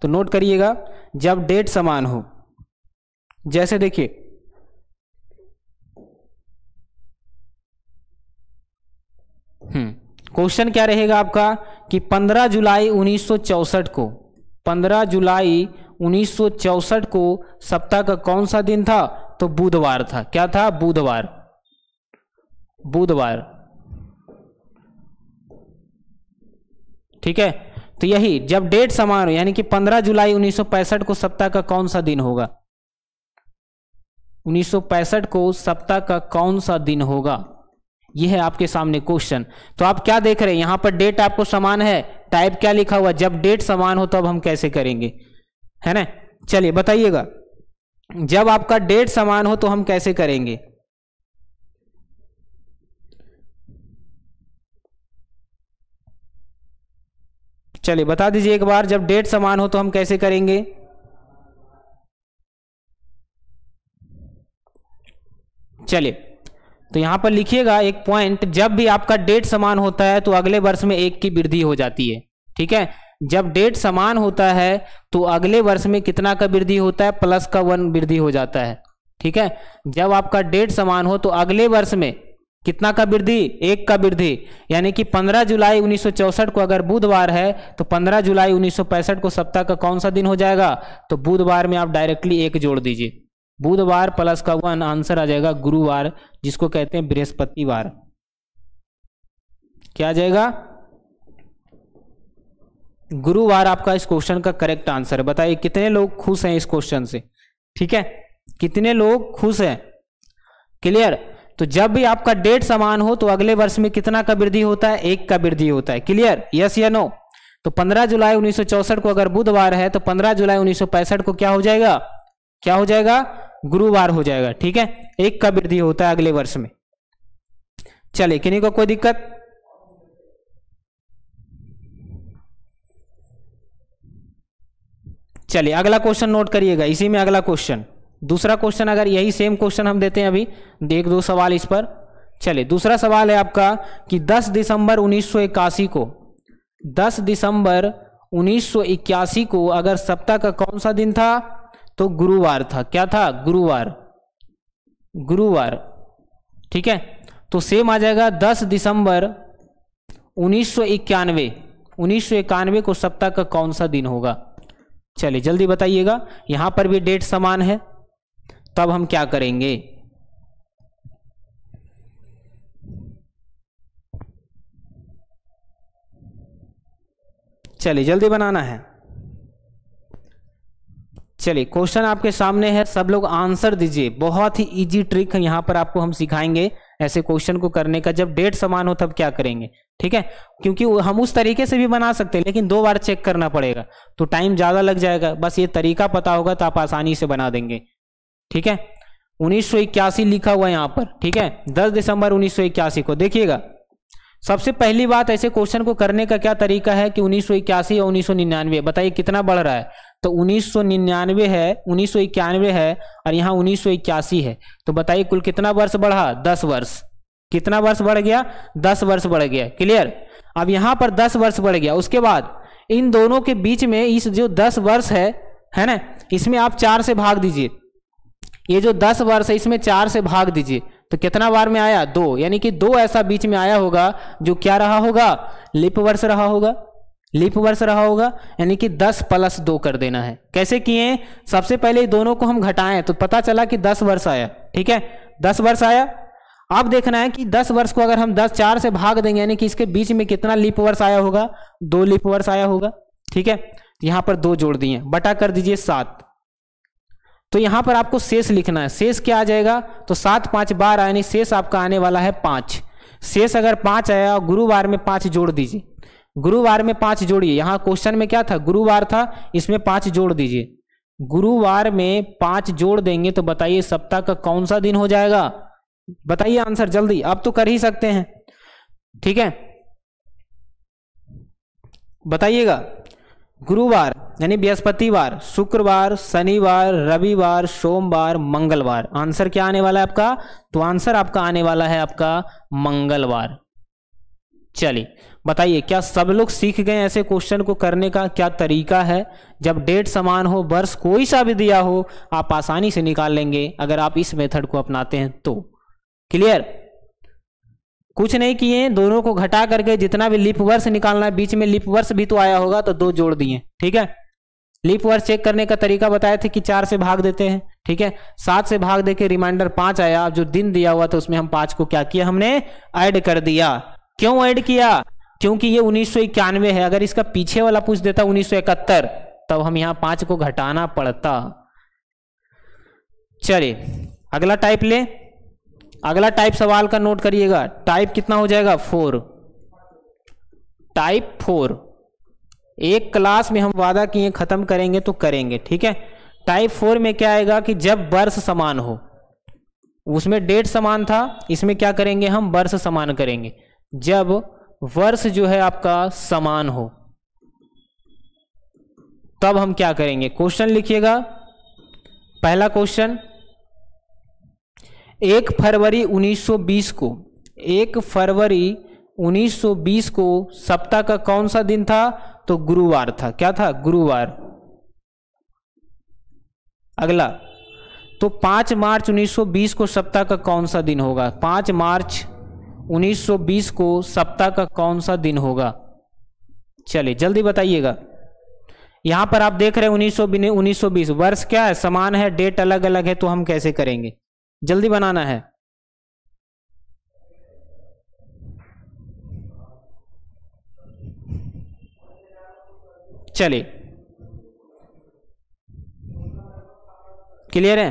तो नोट करिएगा, जब डेट समान हो, जैसे देखिए क्वेश्चन क्या रहेगा आपका कि 15 जुलाई 1964 को, 15 जुलाई 1964 को सप्ताह का कौन सा दिन था, तो बुधवार था। क्या था, बुधवार, बुधवार। ठीक है, तो यही जब डेट समान हो, यानी कि 15 जुलाई 1965 को सप्ताह का कौन सा दिन होगा, 1965 को सप्ताह का कौन सा दिन होगा, यह है आपके सामने क्वेश्चन। तो आप क्या देख रहे हैं, यहां पर डेट आपको समान है, टाइप क्या लिखा हुआ, जब डेट समान हो तो अब हम कैसे करेंगे, है ना। चलिए बताइएगा, जब आपका डेट समान हो तो हम कैसे करेंगे। चलिए बता दीजिए एक बार, जब डेट समान हो तो हम कैसे करेंगे। चलिए तो यहां पर लिखिएगा एक पॉइंट, जब भी आपका डेट समान होता है तो अगले वर्ष में 1 की वृद्धि हो जाती है। ठीक है, जब डेट समान होता है तो अगले वर्ष में कितना का वृद्धि होता है, प्लस का 1 वृद्धि हो जाता है। ठीक है, जब आपका डेट समान हो तो अगले वर्ष में कितना का वृद्धि, 1 का वृद्धि, यानी कि 15 जुलाई 1964 को अगर बुधवार है तो 15 जुलाई 1965 को सप्ताह का कौन सा दिन हो जाएगा, तो बुधवार में आप डायरेक्टली 1 जोड़ दीजिए, बुधवार प्लस का 1, आंसर आ जाएगा गुरुवार, जिसको कहते हैं बृहस्पतिवार। क्या आ जाएगा, गुरुवार आपका इस क्वेश्चन का करेक्ट आंसर है। बताइए कितने लोग खुश हैं इस क्वेश्चन से? ठीक है, कितने लोग खुश हैं? क्लियर? तो जब भी आपका डेट समान हो तो अगले वर्ष में कितना का वृद्धि होता है? 1 का वृद्धि होता है। क्लियर? यस या नो? तो 15 जुलाई 1964 को अगर बुधवार है तो 15 जुलाई 1965 को क्या हो जाएगा? क्या हो जाएगा? गुरुवार हो जाएगा। ठीक है, 1 का वृद्धि होता है अगले वर्ष में। चलिए, किन्हीं को कोई दिक्कत? चलिए अगला क्वेश्चन नोट करिएगा, इसी में अगला क्वेश्चन, दूसरा क्वेश्चन। अगर यही सेम क्वेश्चन हम देते हैं अभी, देख 2 सवाल इस पर। चलिए दूसरा सवाल है आपका कि 10 दिसंबर 1981 को, 10 दिसंबर 1981 को अगर सप्ताह का कौन सा दिन था? तो गुरुवार था। क्या था? गुरुवार। गुरुवार। ठीक है, तो सेम आ जाएगा 10 दिसंबर 1991, 1991 को सप्ताह का कौन सा दिन होगा? चलिए जल्दी बताइएगा। यहां पर भी डेट समान है, तब हम क्या करेंगे? चलिए जल्दी बनाना है। चलिए क्वेश्चन आपके सामने है, सब लोग आंसर दीजिए। बहुत ही इजी ट्रिक है यहां पर आपको हम सिखाएंगे ऐसे क्वेश्चन को करने का। जब डेट समान हो तब क्या करेंगे? ठीक है, क्योंकि हम उस तरीके से भी बना सकते हैं लेकिन 2 बार चेक करना पड़ेगा तो टाइम ज्यादा लग जाएगा। बस ये तरीका पता होगा तो आप आसानी से बना देंगे। ठीक है, 1981 लिखा हुआ है यहां पर। ठीक है, 10 दिसंबर 1981 को। देखिएगा, सबसे पहली बात ऐसे क्वेश्चन को करने का क्या तरीका है कि 1981 और 1999, बताइए कितना बढ़ रहा है? तो 1999 है, 1991 है और यहाँ 1981 है, तो बताइए कुल कितना वर्ष बढ़ा? 10 वर्ष। कितना वर्ष बढ़ गया? 10 वर्ष बढ़ गया। क्लियर? अब यहाँ पर 10 वर्ष बढ़ गया, उसके बाद इन दोनों के बीच में इस जो 10 वर्ष है ना, इसमें आप 4 से भाग दीजिए। ये जो 10 वर्ष है इसमें 4 से भाग दीजिए तो कितना बार में आया? 2, यानी कि 2 ऐसा बीच में आया होगा जो क्या रहा होगा? लीप वर्ष रहा होगा। लीप वर्ष रहा होगा, यानी कि 10 + 2 कर देना है। कैसे किए? सबसे पहले दोनों को हम घटाएं तो पता चला कि 10 वर्ष आया। ठीक है, 10 वर्ष आया। अब देखना है कि 10 वर्ष को अगर हम 4 से भाग देंगे यानी कि इसके बीच में कितना लीप वर्ष आया होगा? 2 लीप वर्ष आया होगा। ठीक है, यहां पर 2 जोड़ दिए, बटा कर दीजिए 7। तो यहां पर आपको शेष लिखना है। शेष क्या आ जाएगा? तो 7 × 5 = 12, यानी शेष आपका आने वाला है 5। शेष अगर 5 आया और गुरुवार में 5 जोड़ दीजिए। गुरुवार में 5 जोड़िए। यहां क्वेश्चन में क्या था? गुरुवार था, इसमें 5 जोड़ दीजिए। गुरुवार में 5 जोड़ देंगे तो बताइए सप्ताह का कौन सा दिन हो जाएगा? बताइए आंसर जल्दी, अब तो कर ही सकते हैं। ठीक है, बताइएगा। गुरुवार यानी बृहस्पतिवार, शुक्रवार, शनिवार, रविवार, सोमवार, मंगलवार। आंसर क्या आने वाला है आपका? तो आंसर आपका आने वाला है आपका मंगलवार। चलिए बताइए, क्या सब लोग सीख गए ऐसे क्वेश्चन को करने का क्या तरीका है? जब डेट समान हो, वर्ष कोई सा भी दिया हो, आप आसानी से निकाल लेंगे अगर आप इस मेथड को अपनाते हैं तो। क्लियर? कुछ नहीं किए, दोनों को घटा करके जितना भी लीप वर्ष निकालना है, बीच में लीप वर्ष भी तो आया होगा तो 2 जोड़ दिए। ठीक है, लीप वर्ष चेक करने का तरीका बताए थे कि 4 से भाग देते हैं। ठीक है, 7 से भाग देके रिमाइंडर 5 आया। जो दिन दिया हुआ था उसमें हम 5 को क्या किया? हमने ऐड कर दिया। क्यों ऐड किया? क्योंकि ये 1991 है। अगर इसका पीछे वाला पूछ देता 1971 तब हम यहां 5 को घटाना पड़ता। चलिए अगला टाइप ले। अगला टाइप सवाल का नोट करिएगा। टाइप कितना हो जाएगा? 4। टाइप 4 एक क्लास में हम वादा किए खत्म करेंगे तो करेंगे। ठीक है, टाइप 4 में क्या आएगा कि जब वर्ष समान हो, उसमें डेट समान था, इसमें क्या करेंगे हम? वर्ष समान करेंगे। जब वर्ष जो है आपका समान हो तब हम क्या करेंगे? क्वेश्चन लिखिएगा। पहला क्वेश्चन, 1 फरवरी 1920 को, 1 फरवरी 1920 को सप्ताह का कौन सा दिन था? तो गुरुवार था। क्या था? गुरुवार। अगला, तो 5 मार्च 1920 को सप्ताह का कौन सा दिन होगा? 5 मार्च 1920 को सप्ताह का कौन सा दिन होगा? चलिए जल्दी बताइएगा। यहां पर आप देख रहे हैं 1920, वर्ष क्या है? समान है, डेट अलग अलग है, तो हम कैसे करेंगे? जल्दी बनाना है। चलिए, क्लियर है?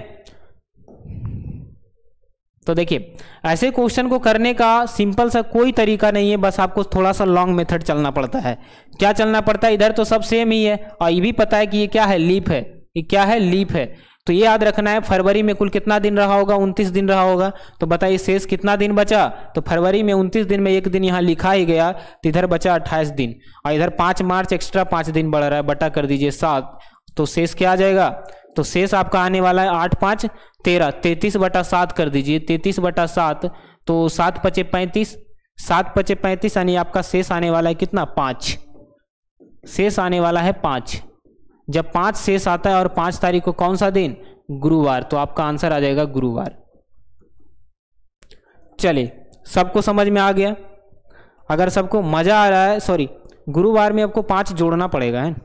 तो देखिए, ऐसे क्वेश्चन को करने का सिंपल सा कोई तरीका नहीं है, बस आपको थोड़ा सा लॉन्ग मेथड चलना पड़ता है। क्या चलना पड़ता है? इधर तो सब सेम ही है और ये भी पता है कि ये क्या है, लीप है। ये क्या है, लीप है। तो ये याद रखना है, फरवरी में कुल कितना दिन रहा होगा, 29 दिन रहा होगा। तो बताइए शेष कितना दिन बचा? तो फरवरी में 29 दिन में एक दिन यहाँ लिखा ही गया, तो इधर बचा 28 दिन और इधर 5 मार्च एक्स्ट्रा 5 दिन बढ़ रहा है, बटा कर दीजिए 7। तो शेष क्या आ जाएगा? तो शेष आपका आने वाला है 8 5 13, 33/7 कर दीजिए, 33/7। तो 7 5 35, 7 5 35 यानी आपका शेष आने वाला है कितना? 5। शेष आने वाला है 5। जब 5 शेष आता है और 5 तारीख को कौन सा दिन? गुरुवार। तो आपका आंसर आ जाएगा गुरुवार। चलिए, सबको समझ में आ गया? अगर सबको मजा आ रहा है, सॉरी, गुरुवार में आपको 5 जोड़ना पड़ेगा, है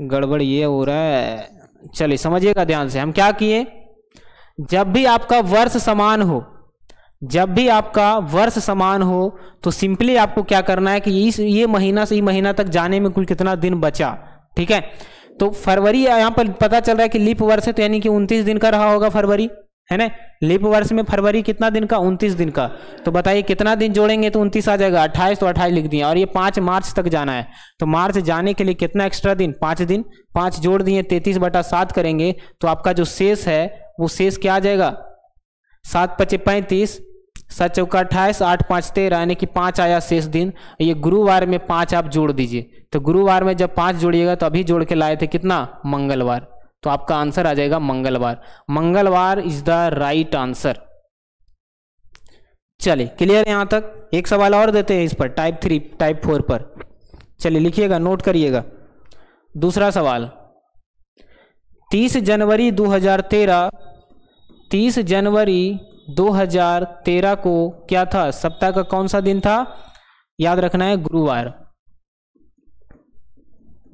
गड़बड़ ये हो रहा है। चलिए समझिएगा ध्यान से। हम क्या किए, जब भी आपका वर्ष समान हो, जब भी आपका वर्ष समान हो तो सिंपली आपको क्या करना है कि ये महीना से ये महीना तक जाने में कुल कितना दिन बचा, ठीक है। तो फरवरी यहाँ पर पता चल रहा है कि लीप वर्ष है, तो यानी कि 29 दिन का रहा होगा फरवरी, है ना। लीप वर्ष में फरवरी कितना दिन का? 29 दिन का। तो बताइए कितना दिन जोड़ेंगे तो 29 आ जाएगा। 28 तो 28 लिख दिए और ये 5 मार्च तक जाना है, तो मार्च जाने के लिए कितना एक्स्ट्रा दिन? 5 दिन। 5 जोड़ दिए, 33/7 करेंगे तो आपका जो शेष है वो शेष क्या आ जाएगा? 7 5 35, 7 चौका 28, 8 5 13 यानी कि 5 आया शेष दिन। ये गुरुवार में 5 आप जोड़ दीजिए, तो गुरुवार में जब 5 जोड़िएगा तो अभी जोड़ के लाए थे कितना? मंगलवार। तो आपका आंसर आ जाएगा मंगलवार। मंगलवार इज द राइट आंसर। चलिए क्लियर है यहां तक? एक सवाल और देते हैं इस पर, टाइप 3 टाइप 4 पर। चलिए लिखिएगा, नोट करिएगा। दूसरा सवाल, 30 जनवरी 2013, 30 जनवरी 2013 को क्या था? सप्ताह का कौन सा दिन था? याद रखना है, गुरुवार।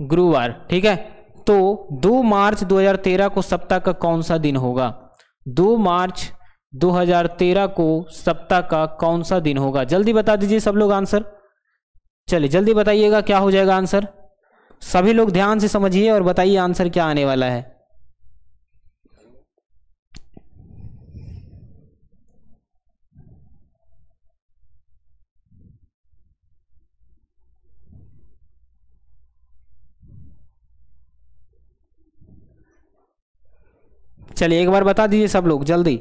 गुरुवार, ठीक है। तो 2 मार्च 2013 को सप्ताह का कौन सा दिन होगा? 2 मार्च 2013 को सप्ताह का कौन सा दिन होगा? जल्दी बता दीजिए सब लोग आंसर। चलिए जल्दी बताइएगा क्या हो जाएगा आंसर। सभी लोग ध्यान से समझिए और बताइए आंसर क्या आने वाला है। चलिए एक बार बता दीजिए सब लोग जल्दी।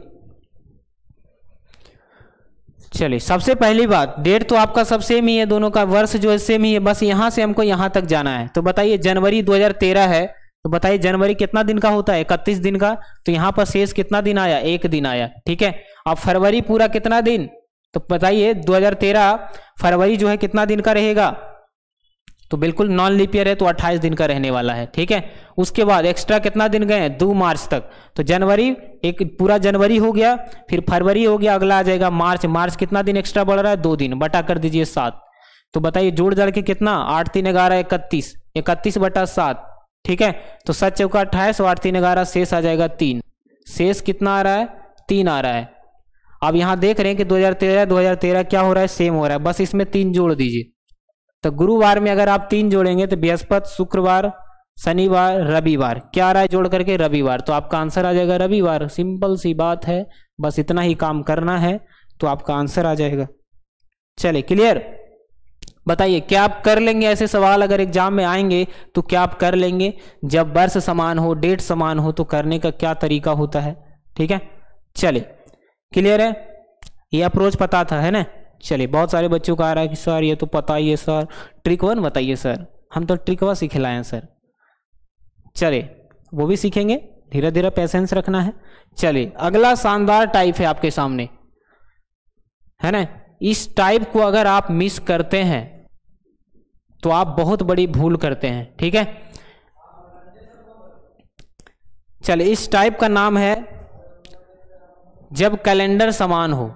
चलिए सबसे पहली बात, डेट तो आपका सब सेम ही है, दोनों का वर्ष जो है सेम ही है, बस यहां से हमको यहां तक जाना है। तो बताइए जनवरी 2013 है, तो बताइए जनवरी कितना दिन का होता है? 31 दिन का। तो यहां पर शेष कितना दिन आया? 1 दिन आया, ठीक है। अब फरवरी पूरा कितना दिन? तो बताइए 2013 फरवरी जो है कितना दिन का रहेगा? तो बिल्कुल नॉन लीप ईयर है तो 28 दिन का रहने वाला है, ठीक है। उसके बाद एक्स्ट्रा कितना दिन गए? 2 मार्च तक। तो जनवरी, एक पूरा जनवरी हो गया, फिर फरवरी हो गया, अगला आ जाएगा मार्च। मार्च कितना दिन एक्स्ट्रा बढ़ रहा है? 2 दिन, बटा कर दीजिए 7। तो बताइए जोड़ जाड़ के कितना? 8 3 11 31, 31/7, ठीक है। तो 7 चौका 28 और 8 3 11, शेष आ जाएगा 3। शेष कितना आ रहा है? 3 आ रहा है। अब यहां देख रहे हैं कि 2013 क्या हो रहा है? सेम हो रहा है, बस इसमें 3 जोड़ दीजिए। तो गुरुवार में अगर आप 3 जोड़ेंगे तो बृहस्पति, शुक्रवार, शनिवार, रविवार, क्या आ रहा है जोड़ करके? रविवार। तो आपका आंसर आ जाएगा रविवार। सिंपल सी बात है, बस इतना ही काम करना है तो आपका आंसर आ जाएगा। चलिए क्लियर? बताइए क्या आप कर लेंगे ऐसे सवाल? अगर एग्जाम में आएंगे तो क्या आप कर लेंगे? जब वर्ष समान हो, डेट समान हो, तो करने का क्या तरीका होता है, ठीक है। चलिए क्लियर है? ये अप्रोच पता था, है ना। चलिए बहुत सारे बच्चों का आ रहा है कि सर ये तो पता ही है सर, ट्रिक 1 बताइए सर। हम तो ट्रिक 1 सिखलाए हैं सर। चलिए वो भी सीखेंगे, धीरे धीरे पेशेंस रखना है। चलिए अगला शानदार टाइप है आपके सामने, है ना। इस टाइप को अगर आप मिस करते हैं तो आप बहुत बड़ी भूल करते हैं, ठीक है। चलिए इस टाइप का नाम है जब कैलेंडर समान हो।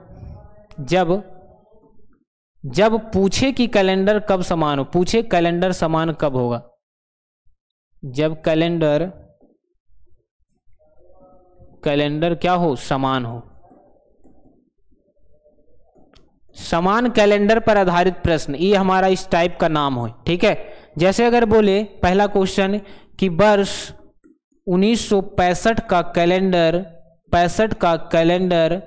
जब पूछे कि कैलेंडर कब समान हो, पूछे कैलेंडर समान कब होगा? जब कैलेंडर क्या हो? समान हो। समान कैलेंडर पर आधारित प्रश्न, ये हमारा इस टाइप का नाम हो, ठीक है। जैसे अगर बोले पहला क्वेश्चन कि वर्ष 1965 का कैलेंडर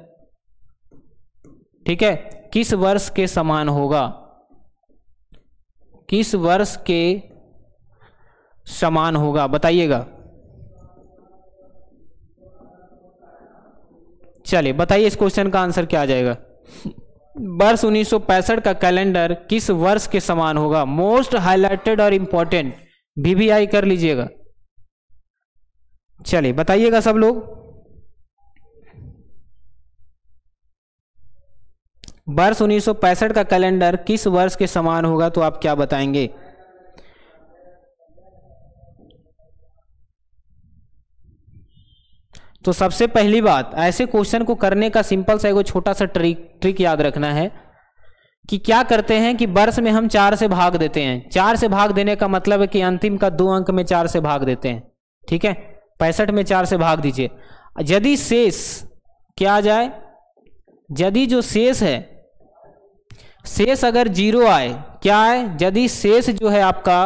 ठीक है किस वर्ष के समान होगा, किस वर्ष के समान होगा बताइएगा। चलिए बताइए इस क्वेश्चन का आंसर क्या आ जाएगा। वर्ष 1965 का कैलेंडर किस वर्ष के समान होगा। मोस्ट हाईलाइटेड और इंपॉर्टेंट VVI कर लीजिएगा। चलिए बताइएगा सब लोग। वर्ष 1965 का कैलेंडर किस वर्ष के समान होगा, तो आप क्या बताएंगे। तो सबसे पहली बात, ऐसे क्वेश्चन को करने का सिंपल सा एगो छोटा सा ट्रिक याद रखना है कि क्या करते हैं कि वर्ष में हम 4 से भाग देते हैं। 4 से भाग देने का मतलब है कि अंतिम का 2 अंक में 4 से भाग देते हैं। ठीक है, 65 में 4 से भाग दीजिए। यदि शेष क्या आ जाए, यदि जो शेष है, शेष अगर 0 आए, क्या आए, यदि शेष जो है आपका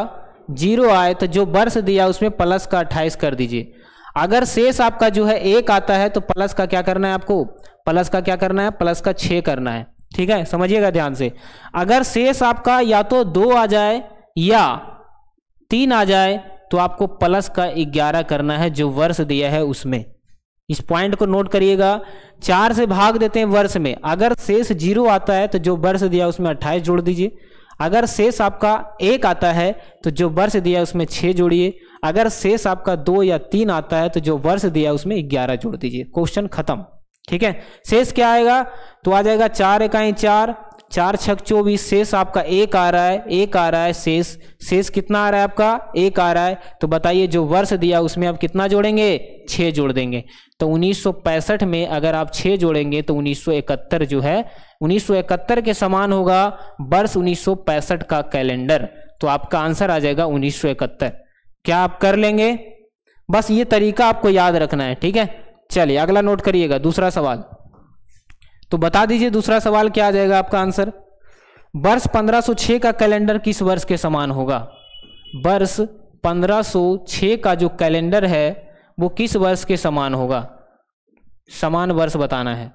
0 आए तो जो वर्ष दिया उसमें प्लस का 28 कर दीजिए। अगर शेष आपका जो है 1 आता है तो प्लस का क्या करना है आपको, प्लस का क्या करना है, प्लस का 6 करना है। ठीक है, समझिएगा ध्यान से। अगर शेष आपका या तो 2 आ जाए या 3 आ जाए तो आपको प्लस का 11 करना है जो वर्ष दिया है उसमें। इस पॉइंट को नोट करिएगा। 4 से भाग देते हैं वर्ष में, अगर शेष 0 आता है तो जो वर्ष दिया उसमें 28 जोड़ दीजिए। अगर शेष आपका 1 आता है तो जो वर्ष दिया उसमें 6 जोड़िए। अगर शेष आपका 2 या 3 आता है तो जो वर्ष दिया उसमें 11 जोड़ दीजिए। क्वेश्चन खत्म। ठीक है, शेष क्या आएगा, तो आ जाएगा 4 इकाई 4, 4 छक 24। शेष आपका 1 आ रहा है, 1 आ रहा है शेष कितना आ रहा है आपका, 1 आ रहा है। तो बताइए जो वर्ष दिया उसमें आप कितना जोड़ेंगे, 6 जोड़ देंगे। तो 1965 में अगर आप 6 जोड़ेंगे तो 1971 जो है 1971 के समान होगा वर्ष 1965 का कैलेंडर। तो आपका आंसर आ जाएगा 1971। क्या आप कर लेंगे, बस ये तरीका आपको याद रखना है। ठीक है, चलिए अगला नोट करिएगा, दूसरा सवाल। तो बता दीजिए दूसरा सवाल क्या आ जाएगा आपका आंसर। वर्ष 1506 का कैलेंडर किस वर्ष के समान होगा। वर्ष 1506 का जो कैलेंडर है वो किस वर्ष के समान होगा, समान वर्ष बताना है।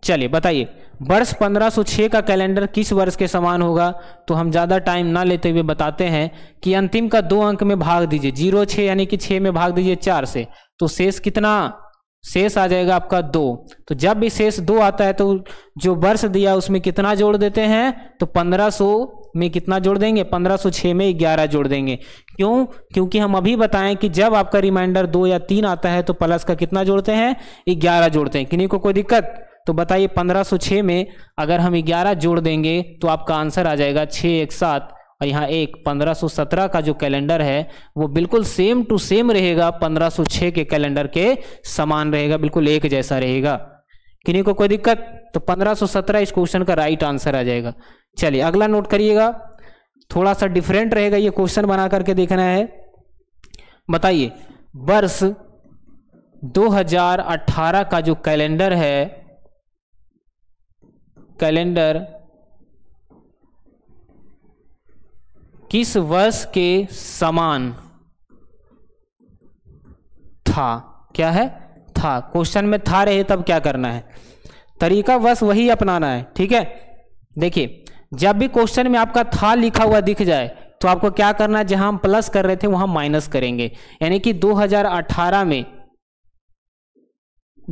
चलिए बताइए, वर्ष 1506 का कैलेंडर किस वर्ष के समान होगा। तो हम ज़्यादा टाइम ना लेते हुए बताते हैं कि अंतिम का 2 अंक में भाग दीजिए, 0 6 यानी कि 6 में भाग दीजिए 4 से, तो शेष कितना, शेष आ जाएगा आपका 2। तो जब भी शेष 2 आता है तो जो वर्ष दिया उसमें कितना जोड़ देते हैं, तो 1500 में कितना जोड़ देंगे, 1506 में 11 जोड़ देंगे। क्यों, क्योंकि हम अभी बताएं कि जब आपका रिमाइंडर 2 या 3 आता है तो प्लस का कितना जोड़ते हैं, 11 जोड़ते हैं। किन्हीं को कोई दिक्कत, तो बताइए 1506 में अगर हम 11 जोड़ देंगे तो आपका आंसर आ जाएगा 6 1 7 और यहाँ 1 1517 का जो कैलेंडर है वो बिल्कुल सेम टू सेम रहेगा, 1506 के कैलेंडर के समान रहेगा, बिल्कुल एक जैसा रहेगा। किन्हीं को कोई दिक्कत, तो 1517 इस क्वेश्चन का राइट आंसर आ जाएगा। चलिए अगला नोट करिएगा, थोड़ा सा डिफरेंट रहेगा ये क्वेश्चन बना करके देखना है। बताइए वर्ष 2018 का जो कैलेंडर है, कैलेंडर किस वर्ष के समान था। क्या है, था। क्वेश्चन में था रहे तब क्या करना है, तरीका बस वही अपनाना है। ठीक है, देखिए जब भी क्वेश्चन में आपका था लिखा हुआ दिख जाए तो आपको क्या करना है, जहां हम प्लस कर रहे थे वहां माइनस करेंगे। यानी कि 2018 में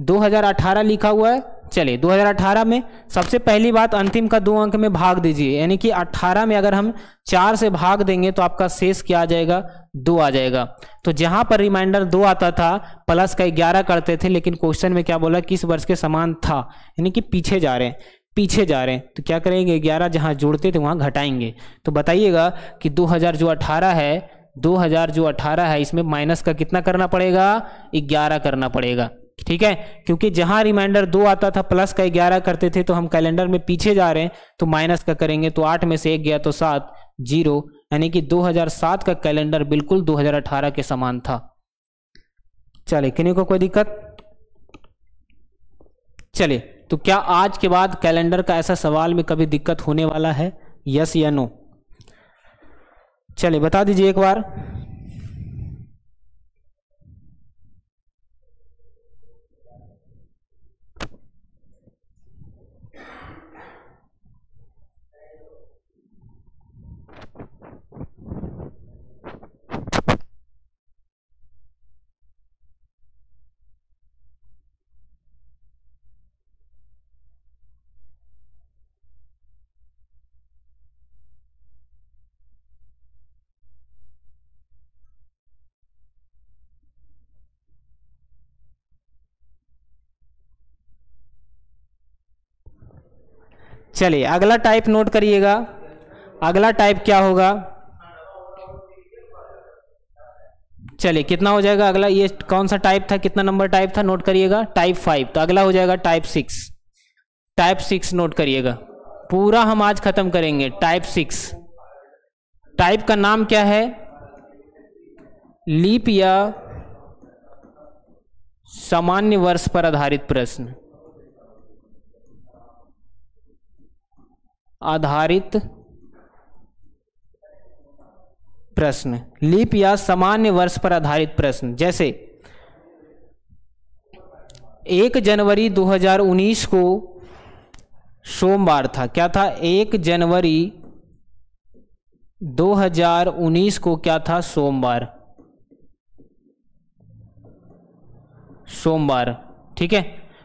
2018 लिखा हुआ है, चलिए 2018 में सबसे पहली बात अंतिम का 2 अंक में भाग दीजिए। यानी कि 18 में अगर हम 4 से भाग देंगे तो आपका शेष क्या आ जाएगा, 2 आ जाएगा। तो जहां पर रिमाइंडर 2 आता था प्लस का 11 करते थे, लेकिन क्वेश्चन में क्या बोला, किस वर्ष के समान था, यानी कि पीछे जा रहे हैं, पीछे जा रहे हैं। तो क्या करेंगे, 11 जहां जोड़ते थे वहां घटाएंगे। तो बताइएगा कि 2000 जो 18 है, 2000 जो 18 है इसमें माइनस का कितना करना पड़ेगा, 11 करना पड़ेगा। ठीक है, क्योंकि जहां रिमाइंडर 2 आता था प्लस का 11 करते थे, तो हम कैलेंडर में पीछे जा रहे हैं तो माइनस का करेंगे। तो 8 में से 1 गया तो 7 0, यानी कि 2007 का कैलेंडर बिल्कुल 2018 के समान था। चलिए किन्हीं को कोई दिक्कत, चलिए तो क्या आज के बाद कैलेंडर का ऐसा सवाल में कभी दिक्कत होने वाला है, यस या नो? चलिए बता दीजिए एक बार। चलिए अगला टाइप नोट करिएगा। अगला टाइप क्या होगा? चलिए कितना हो जाएगा अगला? ये कौन सा टाइप था, कितना नंबर टाइप था, नोट करिएगा, टाइप 5। तो अगला हो जाएगा टाइप 6। टाइप 6 नोट करिएगा, पूरा हम आज खत्म करेंगे। टाइप 6 टाइप का नाम क्या है? लीप या सामान्य वर्ष पर आधारित प्रश्न। आधारित प्रश्न, लीप या सामान्य वर्ष पर आधारित प्रश्न। जैसे 1 जनवरी 2019 को सोमवार था, क्या था? 1 जनवरी 2019 को क्या था? सोमवार। सोमवार, ठीक है।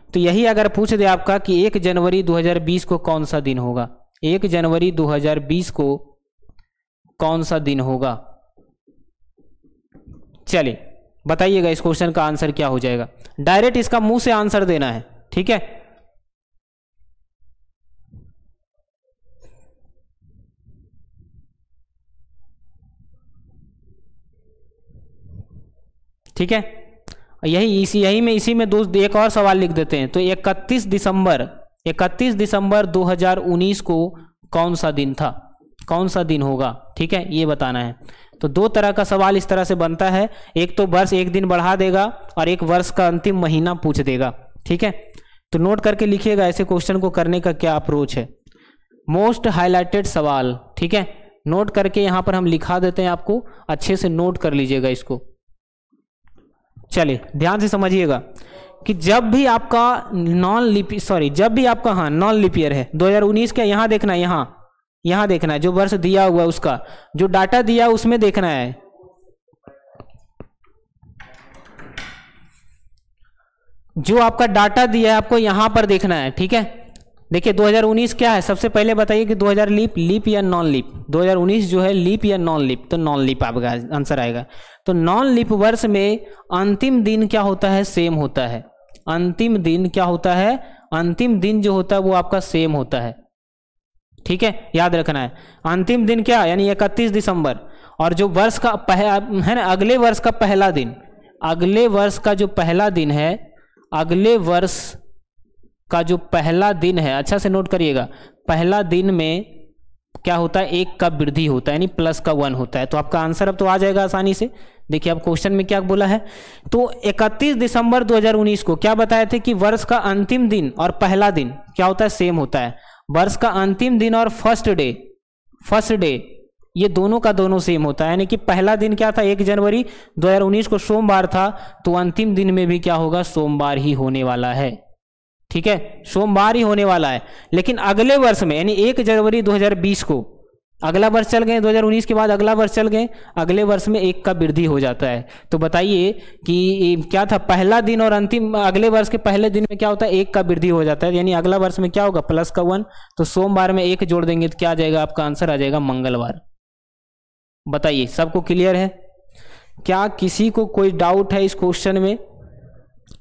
तो यही अगर पूछ दे आपका कि 1 जनवरी 2020 को कौन सा दिन होगा, 1 जनवरी 2020 को कौन सा दिन होगा? चलिए बताइएगा इस क्वेश्चन का आंसर क्या हो जाएगा। डायरेक्ट इसका मुंह से आंसर देना है, ठीक है। ठीक है, इसी में एक और सवाल लिख देते हैं। तो 31 दिसंबर 2019 को कौन सा दिन था, कौन सा दिन होगा, ठीक है, ये बताना है। तो 2 तरह का सवाल इस तरह से बनता है, एक तो वर्ष एक दिन बढ़ा देगा और एक वर्ष का अंतिम महीना पूछ देगा, ठीक है। तो नोट करके लिखिएगा ऐसे क्वेश्चन को करने का क्या अप्रोच है। मोस्ट हाईलाइटेड सवाल, ठीक है, नोट करके यहाँ पर हम लिखा देते हैं, आपको अच्छे से नोट कर लीजिएगा इसको। चलिए ध्यान से समझिएगा कि जब भी आपका नॉन लिप ईयर है 2019 का, यहाँ देखना है, यहाँ देखना है, जो वर्ष दिया हुआ है उसका जो डाटा दिया है उसमें देखना है। जो आपका डाटा दिया है आपको यहां पर देखना है, ठीक है। देखिए 2019 क्या है, सबसे पहले बताइए कि 2000 लीप या नॉन लीप। 2019 जो है लीप या नॉन लीप, तो नॉन लीप आपका आंसर आएगा। तो नॉन लीप वर्ष में अंतिम दिन क्या होता है? सेम होता है। अंतिम दिन क्या होता है? अंतिम दिन जो होता है वो आपका सेम होता है, ठीक है, याद रखना है। अंतिम दिन क्या, यानी 31 दिसंबर। और जो वर्ष का है ना, अगले वर्ष का पहला दिन, अगले वर्ष का जो पहला दिन है, अगले वर्ष का जो पहला दिन है, अच्छा से नोट करिएगा, पहला दिन में क्या होता है? 1 का वृद्धि होता है, यानी +1 होता है। तो आपका आंसर अब तो आ जाएगा आसानी से। देखिए अब क्वेश्चन में क्या बोला है, तो 31 दिसंबर 2019 को क्या बताए थे कि वर्ष का अंतिम दिन और पहला दिन क्या होता है? सेम होता है। वर्ष का अंतिम दिन और फर्स्ट डे ये दोनों का दोनों सेम होता है, यानी कि पहला दिन क्या था? 1 जनवरी 2019 को सोमवार था, तो अंतिम दिन में भी क्या होगा? सोमवार ही होने वाला है, ठीक है, सोमवार ही होने वाला है। लेकिन अगले वर्ष में, यानी 1 जनवरी 2020 को, अगला वर्ष चल गए, 2019 के बाद अगला वर्ष चल गए, अगले वर्ष में 1 का वृद्धि हो जाता है। तो बताइए कि क्या था? पहला दिन और अंतिम अगले वर्ष के पहले दिन में क्या होता है? 1 का वृद्धि हो जाता है, यानी अगला वर्ष में क्या होगा? +1। तो सोमवार में 1 जोड़ देंगे तो क्या आ जाएगा? आपका आंसर आ जाएगा मंगलवार। बताइए सबको क्लियर है? क्या किसी को कोई डाउट है इस क्वेश्चन में?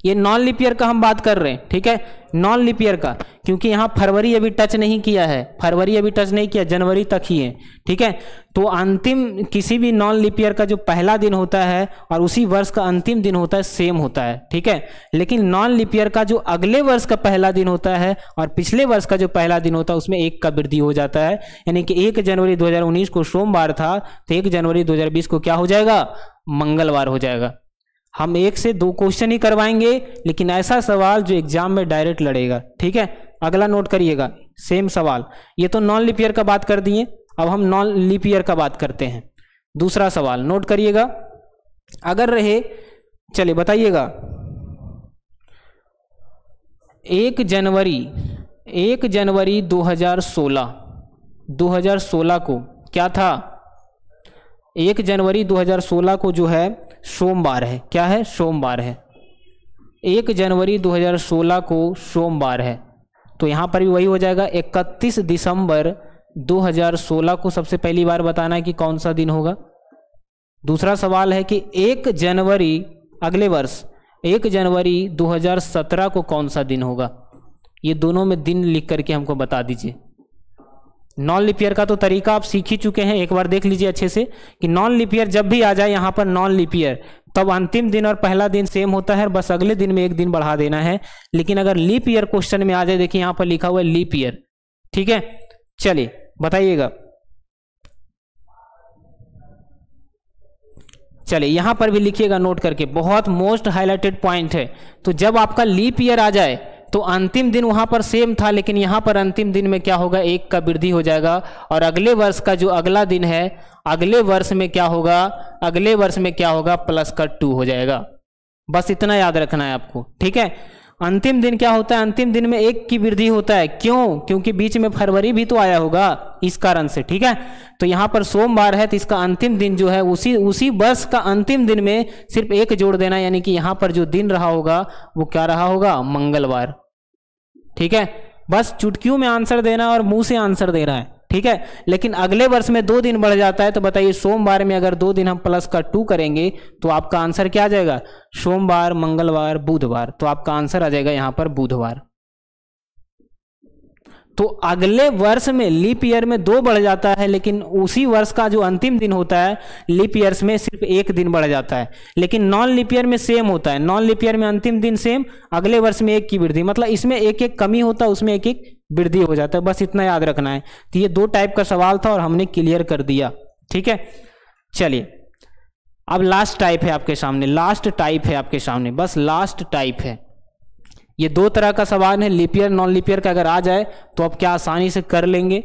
ये नॉन लीप ईयर का हम बात कर रहे हैं, ठीक है, नॉन लीप ईयर का, क्योंकि यहाँ फरवरी अभी टच नहीं किया है, फरवरी अभी टच नहीं किया, जनवरी तक ही है, ठीक है। तो अंतिम किसी भी नॉन लीप ईयर का जो पहला दिन होता है और उसी वर्ष का अंतिम दिन होता है, सेम होता है, ठीक है। लेकिन नॉन लीप ईयर का जो अगले वर्ष का पहला दिन होता है और पिछले वर्ष का जो पहला दिन होता है उसमें 1 का वृद्धि हो जाता है, यानी कि 1 जनवरी 2019 को सोमवार था, तो 1 जनवरी 2020 को क्या हो जाएगा? मंगलवार हो जाएगा। हम 1 से 2 क्वेश्चन ही करवाएंगे, लेकिन ऐसा सवाल जो एग्जाम में डायरेक्ट लड़ेगा। ठीक है, अगला नोट करिएगा, सेम सवाल। ये तो नॉन लीप ईयर का बात कर दिए, अब हम नॉन लीप ईयर का बात करते हैं। दूसरा सवाल नोट करिएगा, अगर रहे, चलिए बताइएगा, 1 जनवरी 2016 को क्या था? 1 जनवरी 2016 को जो है सोमवार है। क्या है? सोमवार है। 1 जनवरी 2016 को सोमवार है, तो यहाँ पर भी वही हो जाएगा। 31 दिसंबर 2016 को सबसे पहली बार बताना है कि कौन सा दिन होगा। दूसरा सवाल है कि 1 जनवरी अगले वर्ष 1 जनवरी 2017 को कौन सा दिन होगा। ये दोनों में दिन लिख करके हमको बता दीजिए। नॉन लीप ईयर का तो तरीका आप सीख ही चुके हैं, एक बार देख लीजिए अच्छे से कि नॉन लीप ईयर जब भी आ जाए यहाँ पर नॉन लीप ईयर, तब अंतिम दिन और पहला दिन सेम होता है, बस अगले दिन में 1 दिन बढ़ा देना है। लेकिन अगर लीप ईयर क्वेश्चन में आ जाए, देखिए यहाँ पर लिखा हुआ है लीप ईयर। ठीक है, चलिए बताइएगा। चलिए यहाँ पर भी लिखिएगा नोट करके, बहुत मोस्ट हाईलाइटेड पॉइंट है। तो जब आपका लीप ईयर आ जाए तो अंतिम दिन वहां पर सेम था, लेकिन यहाँ पर अंतिम दिन में क्या होगा, 1 का वृद्धि हो जाएगा, और अगले वर्ष का जो अगला दिन है, अगले वर्ष में क्या होगा, अगले वर्ष में क्या होगा, प्लस का 2 हो जाएगा। बस इतना याद रखना है आपको। ठीक है, अंतिम दिन क्या होता है, अंतिम दिन में 1 की वृद्धि होता है। क्यों? क्योंकि बीच में फरवरी भी तो आया होगा, इस कारण से। ठीक है, तो यहाँ पर सोमवार है, तो इसका अंतिम दिन जो है उसी वर्ष का अंतिम दिन में सिर्फ 1 जोड़ देना, यानी कि यहाँ पर जो दिन रहा होगा वो क्या रहा होगा, मंगलवार। ठीक है, बस चुटकियों में आंसर देना और मुंह से आंसर दे रहा है। ठीक है, लेकिन अगले वर्ष में 2 दिन बढ़ जाता है, तो बताइए सोमवार में अगर 2 दिन हम प्लस का 2 करेंगे तो आपका आंसर क्या आ जाएगा, सोमवार, मंगलवार, बुधवार। तो आपका आंसर आ जाएगा यहाँ पर बुधवार। तो अगले वर्ष में लीप ईयर में 2 बढ़ जाता है, लेकिन उसी वर्ष का जो अंतिम दिन होता है लीप ईयर्स में सिर्फ 1 दिन बढ़ जाता है। लेकिन नॉन लीप ईयर में सेम होता है, नॉन लीप ईयर में अंतिम दिन सेम, अगले वर्ष में 1 की वृद्धि, मतलब इसमें 1 कमी होता है, उसमें 1 वृद्धि हो जाता है। बस इतना याद रखना है। तो ये 2 टाइप का सवाल था और हमने क्लियर कर दिया। ठीक है, चलिए अब लास्ट टाइप है आपके सामने, लास्ट टाइप है आपके सामने, बस लास्ट टाइप है। ये 2 तरह का सवाल है, leap year non leap year का अगर आ जाए तो आप क्या आसानी से कर लेंगे।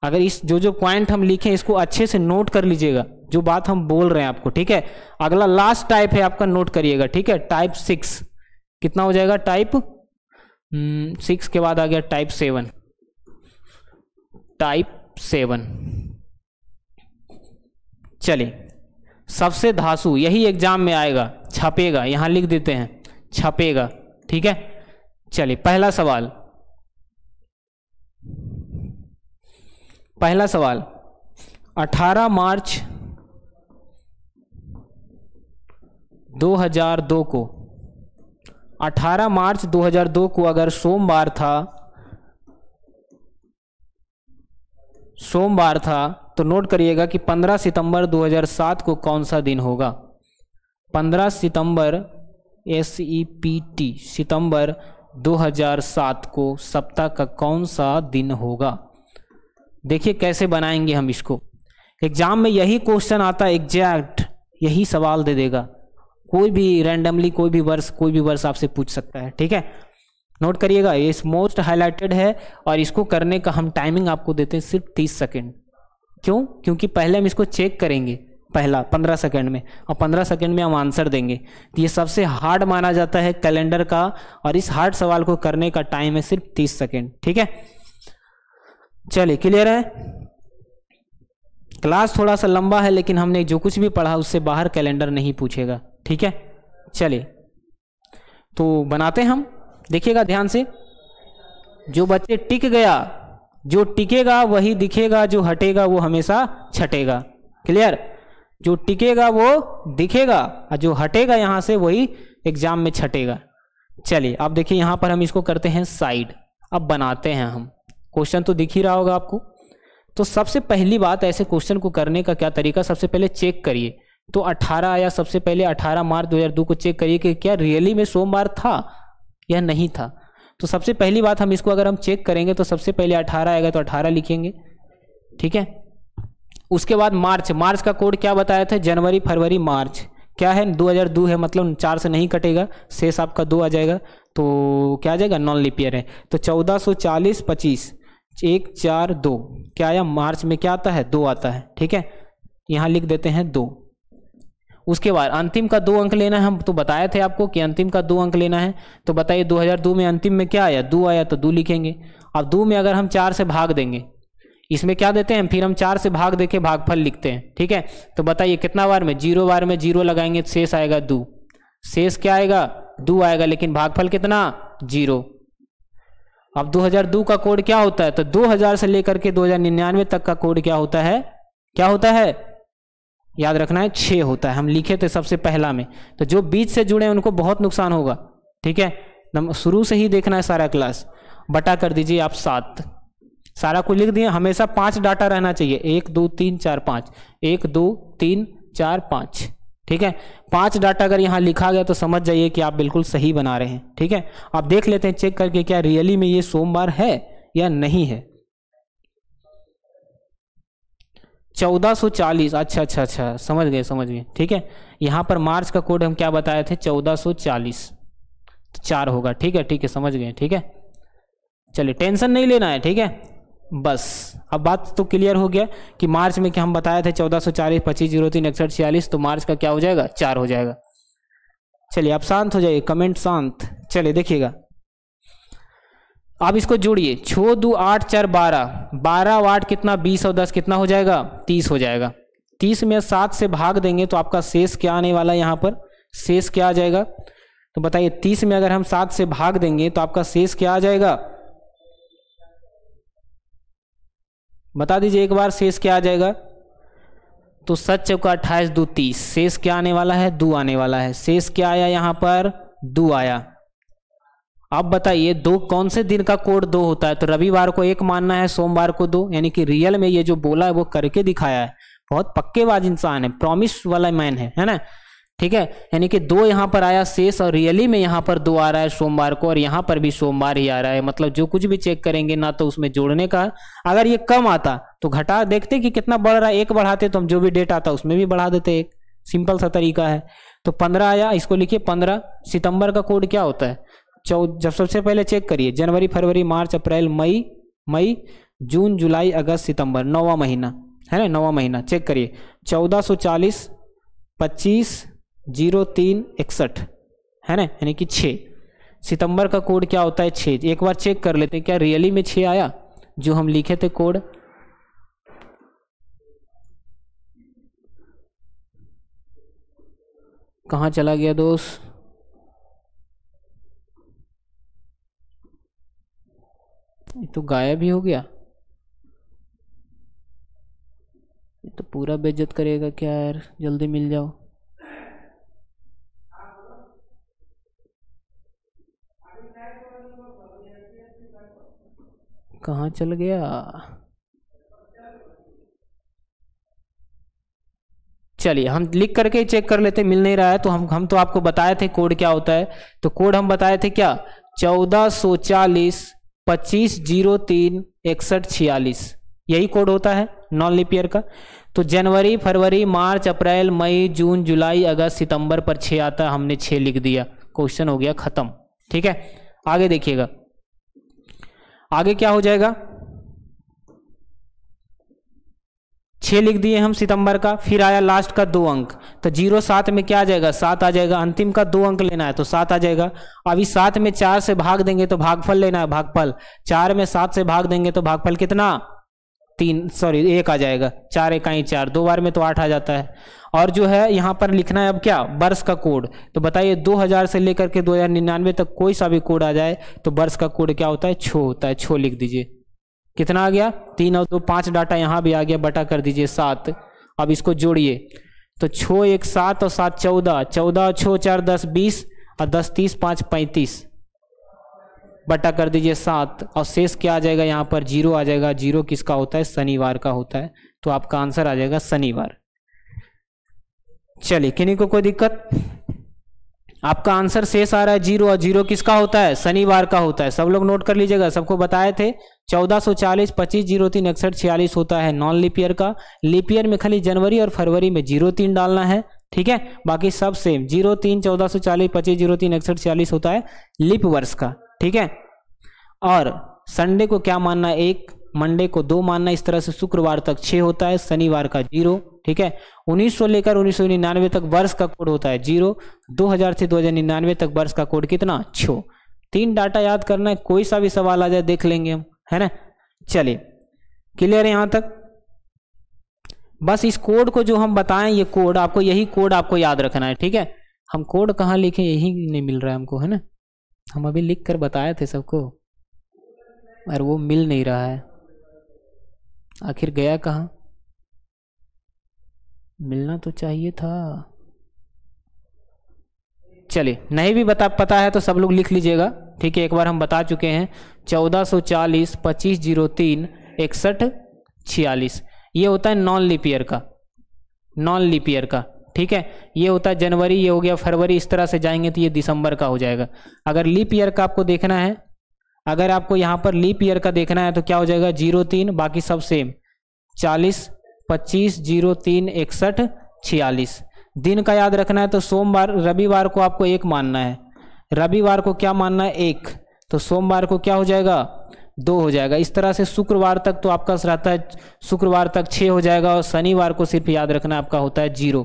अगर इस जो पॉइंट हम लिखे इसको अच्छे से नोट कर लीजिएगा, जो बात हम बोल रहे हैं आपको। ठीक है, अगला लास्ट टाइप है आपका, नोट करिएगा। ठीक है, टाइप 6 कितना हो जाएगा, टाइप 6 के बाद आ गया टाइप 7। टाइप 7 चलिए, सबसे धांसू, यही एग्जाम में आएगा, छपेगा, यहां लिख देते हैं छपेगा। ठीक है, चलिए पहला सवाल 18 मार्च 2002 को, 18 मार्च 2002 को अगर सोमवार था तो नोट करिएगा कि 15 सितंबर 2007 को कौन सा दिन होगा। 15 सितंबर SEPT सितंबर 2007 को सप्ताह का कौन सा दिन होगा। देखिए कैसे बनाएंगे हम इसको। एग्जाम में यही क्वेश्चन आता है, एग्जैक्ट यही सवाल दे देगा, कोई भी रैंडमली कोई भी वर्ष आपसे पूछ सकता है। ठीक है, नोट करिएगा, ये मोस्ट हाईलाइटेड है और इसको करने का हम टाइमिंग आपको देते हैं सिर्फ 30 सेकेंड। क्यों? क्योंकि पहले हम इसको चेक करेंगे, पहला 15 सेकेंड में, और 15 सेकेंड में हम आंसर देंगे। तो ये सबसे हार्ड माना जाता है कैलेंडर का, और इस हार्ड सवाल को करने का टाइम है सिर्फ 30 सेकेंड। ठीक है, चलिए क्लियर है। क्लास थोड़ा सा लंबा है, लेकिन हमने जो कुछ भी पढ़ा उससे बाहर कैलेंडर नहीं पूछेगा। ठीक है, चलिए तो बनाते हम, देखिएगा ध्यान से। जो बच्चे टिक गया, जो टिकेगा वही दिखेगा, जो हटेगा वो हमेशा छटेगा। क्लियर? जो टिकेगा वो दिखेगा और जो हटेगा यहां से वही एग्जाम में छटेगा। चलिए अब देखिए, यहां पर हम इसको करते हैं साइड। अब बनाते हैं हम, क्वेश्चन तो दिख ही रहा होगा आपको। तो सबसे पहली बात, ऐसे क्वेश्चन को करने का क्या तरीका, सबसे पहले चेक करिए। तो 18 आया, सबसे पहले 18 मार्च 2002 को चेक करिए कि क्या रियली में सोमवार था या नहीं था। तो सबसे पहली बात, हम इसको अगर हम चेक करेंगे तो सबसे पहले 18 आएगा, तो 18 लिखेंगे। ठीक है, उसके बाद मार्च का कोड क्या बताया था, जनवरी फरवरी मार्च। क्या है 2002 है, मतलब 4 से नहीं कटेगा, शेष आपका 2 आ जाएगा, तो क्या आ जाएगा, नॉन लीप ईयर है। तो 1440 25 1 4 2 क्या आया, मार्च में क्या आता है, 2 आता है। ठीक है, यहाँ लिख देते हैं 2। उसके बाद अंतिम का 2 अंक लेना है, हम तो बताए थे आपको कि अंतिम का 2 अंक लेना है। तो बताइए 2002 में अंतिम में क्या आया, 2 आया, तो 2 लिखेंगे। अब 2 में अगर हम 4 से भाग देंगे, इसमें क्या देते हैं, फिर हम 4 से भाग देके भागफल लिखते हैं। ठीक है, तो बताइए कितना बार में, 0 बार में 0 लगाएंगे, शेष आएगा 2, शेष क्या आएगा, 2 आएगा, लेकिन भागफल कितना, 0। अब 2002 का कोड क्या होता है, तो 2000 से लेकर के 2099 तक का कोड क्या होता है, क्या होता है, याद रखना है 6 होता है। हम लिखे थे सबसे पहला में, तो जो बीच से जुड़े उनको बहुत नुकसान होगा। ठीक है, शुरू से ही देखना है सारा क्लास। बटा कर दीजिए आप 7, सारा कुछ लिख दिए। हमेशा 5 डाटा रहना चाहिए, 1 2 3 4 5, 1 2 3 4 5। ठीक है, 5 डाटा अगर यहाँ लिखा गया तो समझ जाइए कि आप बिल्कुल सही बना रहे हैं। ठीक है, आप देख लेते हैं चेक करके क्या रियली में ये सोमवार है या नहीं है। 1440, अच्छा, समझ गए। ठीक है, यहाँ पर मार्च का कोड हम क्या बताए थे, 1440, 4 होगा। ठीक है, समझ गए। ठीक है, चलिए टेंशन नहीं लेना है। ठीक है, बस अब बात तो क्लियर हो गया कि मार्च में क्या हम बताए थे, 1440 25 03 61 46, तो मार्च का क्या हो जाएगा, 4 हो जाएगा। चलिए आप शांत हो जाइए, कमेंट शांत। चलिए देखिएगा, अब इसको जोड़िए, 6 2 8 4 12, 12 8 कितना, 20 और 10 कितना हो जाएगा, 30 हो जाएगा। 30 में 7 से भाग देंगे तो आपका शेष क्या आने वाला है, यहाँ पर शेष क्या आ जाएगा, तो बताइए 30 में अगर हम 7 से भाग देंगे तो आपका शेष क्या आ जाएगा, बता दीजिए एक बार, शेष क्या आ जाएगा। तो 7 चौका 28 2 30, शेष क्या आने वाला है, 2 आने वाला है। शेष क्या आया, यहाँ पर 2 आया। अब बताइए 2 कौन से दिन का कोड 2 होता है, तो रविवार को 1 मानना है, सोमवार को 2, यानी कि रियल में ये जो बोला है वो करके दिखाया है। बहुत पक्केबाज इंसान है, प्रॉमिस वाला मैन है ना। ठीक है, यानी कि 2 यहाँ पर आया शेष, और रियली में यहाँ पर 2 आ रहा है सोमवार को, और यहाँ पर भी सोमवार ही आ रहा है। मतलब जो कुछ भी चेक करेंगे ना तो उसमें जोड़ने का, अगर ये कम आता तो घटा देखते कि कितना बढ़ रहा है, 1 बढ़ाते तो हम जो भी डेट आता उसमें भी बढ़ा देते, एक सिंपल सा तरीका है। तो 15 आया, इसको लिखिए 15। सितंबर का कोड क्या होता है, जब सबसे पहले चेक करिए, जनवरी फरवरी मार्च अप्रैल मई जून जुलाई अगस्त सितंबर, 9वां महीना है ना, 9वां महीना। चेक करिए 1440 25 03 61 है ना, यानी कि 6। सितंबर का कोड क्या होता है, 6। एक बार चेक कर लेते हैं क्या रियली में 6 आया जो हम लिखे थे कोड। कहाँ चला गया दोस्त, ये तो गायब ही हो गया, ये तो पूरा बेइज्जत करेगा क्या यार, जल्दी मिल जाओ। कहाँ चल गया, चलिए हम लिख करके चेक कर लेते, मिल नहीं रहा है तो हम तो आपको बताए थे कोड क्या होता है। तो कोड हम बताए थे क्या, 1440 25 03 61 46, यही कोड होता है नॉन लीप ईयर का। तो जनवरी फरवरी मार्च अप्रैल मई जून जुलाई अगस्त सितंबर पर 6 आता है, हमने 6 लिख दिया, क्वेश्चन हो गया खत्म। ठीक है, आगे देखिएगा, आगे क्या हो जाएगा, 6 लिख दिए हम सितंबर का, फिर आया लास्ट का 2 अंक, तो 07 में क्या आ जाएगा, 7 आ जाएगा। अंतिम का 2 अंक लेना है तो 7 आ जाएगा। अभी 7 में 4 से भाग देंगे तो भागफल लेना है, भागफल 4 में 7 से भाग देंगे तो भागफल कितना, 1 आ जाएगा। 4 इकाई 4, 2 बार में तो 8 आ जाता है। और जो है यहाँ पर लिखना है अब क्या, वर्ष का कोड। तो बताइए 2000 से लेकर के 2099 तक कोई सा भी कोड आ जाए तो वर्ष का कोड क्या होता है, छो होता है। छो लिख दीजिए, कितना आ गया, 3 और 2 5 डाटा यहाँ भी आ गया, बटा कर दीजिए 7। अब इसको जोड़िए, तो 6 1 7 और 7 14, 14 6 4 10 20 और 10 30 5 35, बटा कर दीजिए 7। और शेष क्या आ जाएगा, यहाँ पर 0 आ जाएगा। 0 किसका होता है, शनिवार का होता है, तो आपका आंसर आ जाएगा शनिवार। चलिए, किन्हीं को कोई दिक्कत, आपका आंसर शेष आ रहा है 0, और 0 किसका होता है, शनिवार का होता है। सब लोग नोट कर लीजिएगा, सबको बताए थे 1440 25 03 61 46 होता है नॉन लीप ईयर का। लीप ईयर में खाली जनवरी और फरवरी में 03 डालना है। ठीक है, बाकी सब सेम 0 3 1440 25 0 3 61 46 होता है लीप वर्ष का। ठीक है, और संडे को क्या मानना है 1, मंडे को 2 मानना, इस तरह से शुक्रवार तक 6 होता है, शनिवार का 0। ठीक है, 1900 लेकर 1999 तक वर्ष का कोड होता है 0, 2000 से 2099 तक वर्ष का कोड कितना 6। 3 डाटा याद करना है, कोई सा भी सवाल आ जाए देख लेंगे हम, है ना। चलिए क्लियर है यहाँ तक। बस इस कोड को जो हम बताएं, ये कोड आपको, यही कोड आपको याद रखना है। ठीक है, हम कोड कहाँ लिखे यही नहीं मिल रहा है हमको, है ना। हम अभी लिख कर बताए थे सबको, और वो मिल नहीं रहा है, आखिर गया कहाँ, मिलना तो चाहिए था। चलिए, नहीं भी पता है तो सब लोग लिख लीजिएगा। ठीक है, एक बार हम बता चुके हैं 1440 25 03 61 46, ये होता है नॉन लीप ईयर का, नॉन लीप ईयर का। ठीक है, ये होता है जनवरी, ये हो गया फरवरी, इस तरह से जाएंगे तो ये दिसंबर का हो जाएगा। अगर लीप ईयर का आपको देखना है, अगर आपको यहाँ पर लीप ईयर का देखना है तो क्या हो जाएगा 03, बाकी सब सेम 40 25 03 61 46। दिन का याद रखना है तो सोमवार, रविवार को आपको 1 मानना है, रविवार को क्या मानना है 1, तो सोमवार को क्या हो जाएगा 2 हो जाएगा। इस तरह से शुक्रवार तक तो आपका रहता है, शुक्रवार तक 6 हो जाएगा, और शनिवार को सिर्फ याद रखना आपका होता है 0।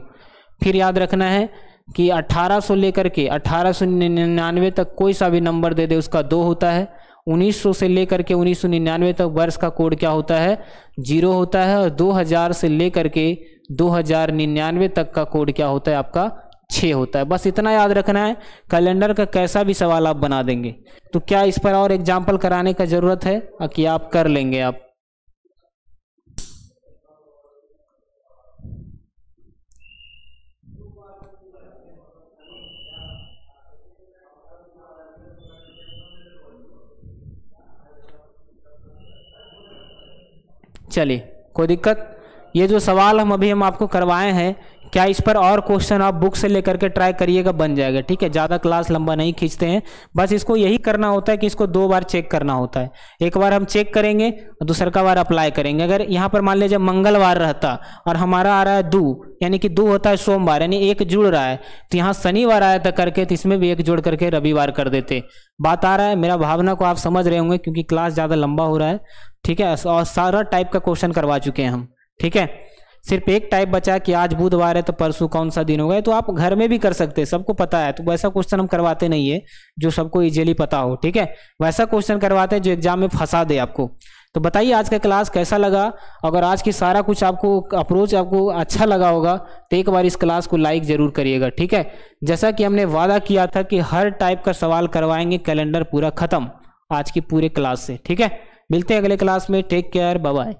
फिर याद रखना है कि 1800 लेकर के 1899 तक कोई सा भी नंबर दे दे उसका 2 होता है। 1900 से लेकर के 1999 तक वर्ष का कोड क्या होता है 0 होता है, और 2000 से लेकर के 2099 तक का कोड क्या होता है आपका 6 होता है। बस इतना याद रखना है, कैलेंडर का कैसा भी सवाल आप बना देंगे। तो क्या इस पर और एग्जाम्पल कराने का जरूरत है कि आप कर लेंगे आप? चलिए, कोई दिक्कत, ये जो सवाल हम आपको करवाए हैं, क्या इस पर और क्वेश्चन आप बुक से लेकर के ट्राई करिएगा, बन जाएगा। ठीक है, ज़्यादा क्लास लंबा नहीं खींचते हैं, बस इसको यही करना होता है कि इसको 2 बार चेक करना होता है। एक बार हम चेक करेंगे, दूसरा बार अप्लाई करेंगे। अगर यहाँ पर मान लीजिए मंगलवार रहता और हमारा आ रहा है 2, यानी कि 2 होता है सोमवार, यानी 1 जुड़ रहा है, तो यहाँ शनिवार आया था करके, तो इसमें भी 1 जोड़ करके रविवार कर देते। बात आ रहा है, मेरा भावना को आप समझ रहे होंगे, क्योंकि क्लास ज़्यादा लंबा हो रहा है। ठीक है, और सारा टाइप का क्वेश्चन करवा चुके हैं हम। ठीक है, सिर्फ एक टाइप बचा कि आज बुधवार है तो परसों कौन सा दिन होगा, तो आप घर में भी कर सकते हैं, सबको पता है। तो वैसा क्वेश्चन हम करवाते नहीं है जो सबको इजीली पता हो। ठीक है, वैसा क्वेश्चन करवाते हैं जो एग्जाम में फंसा दे आपको। तो बताइए आज का क्लास कैसा लगा। अगर आज की सारा कुछ आपको अप्रोच आपको अच्छा लगा होगा तो एक बार इस क्लास को लाइक जरूर करिएगा। ठीक है, जैसा कि हमने वादा किया था कि हर टाइप का सवाल करवाएंगे, कैलेंडर पूरा खत्म आज की पूरे क्लास से। ठीक है, मिलते हैं अगले क्लास में, टेक केयर, बाय बाय।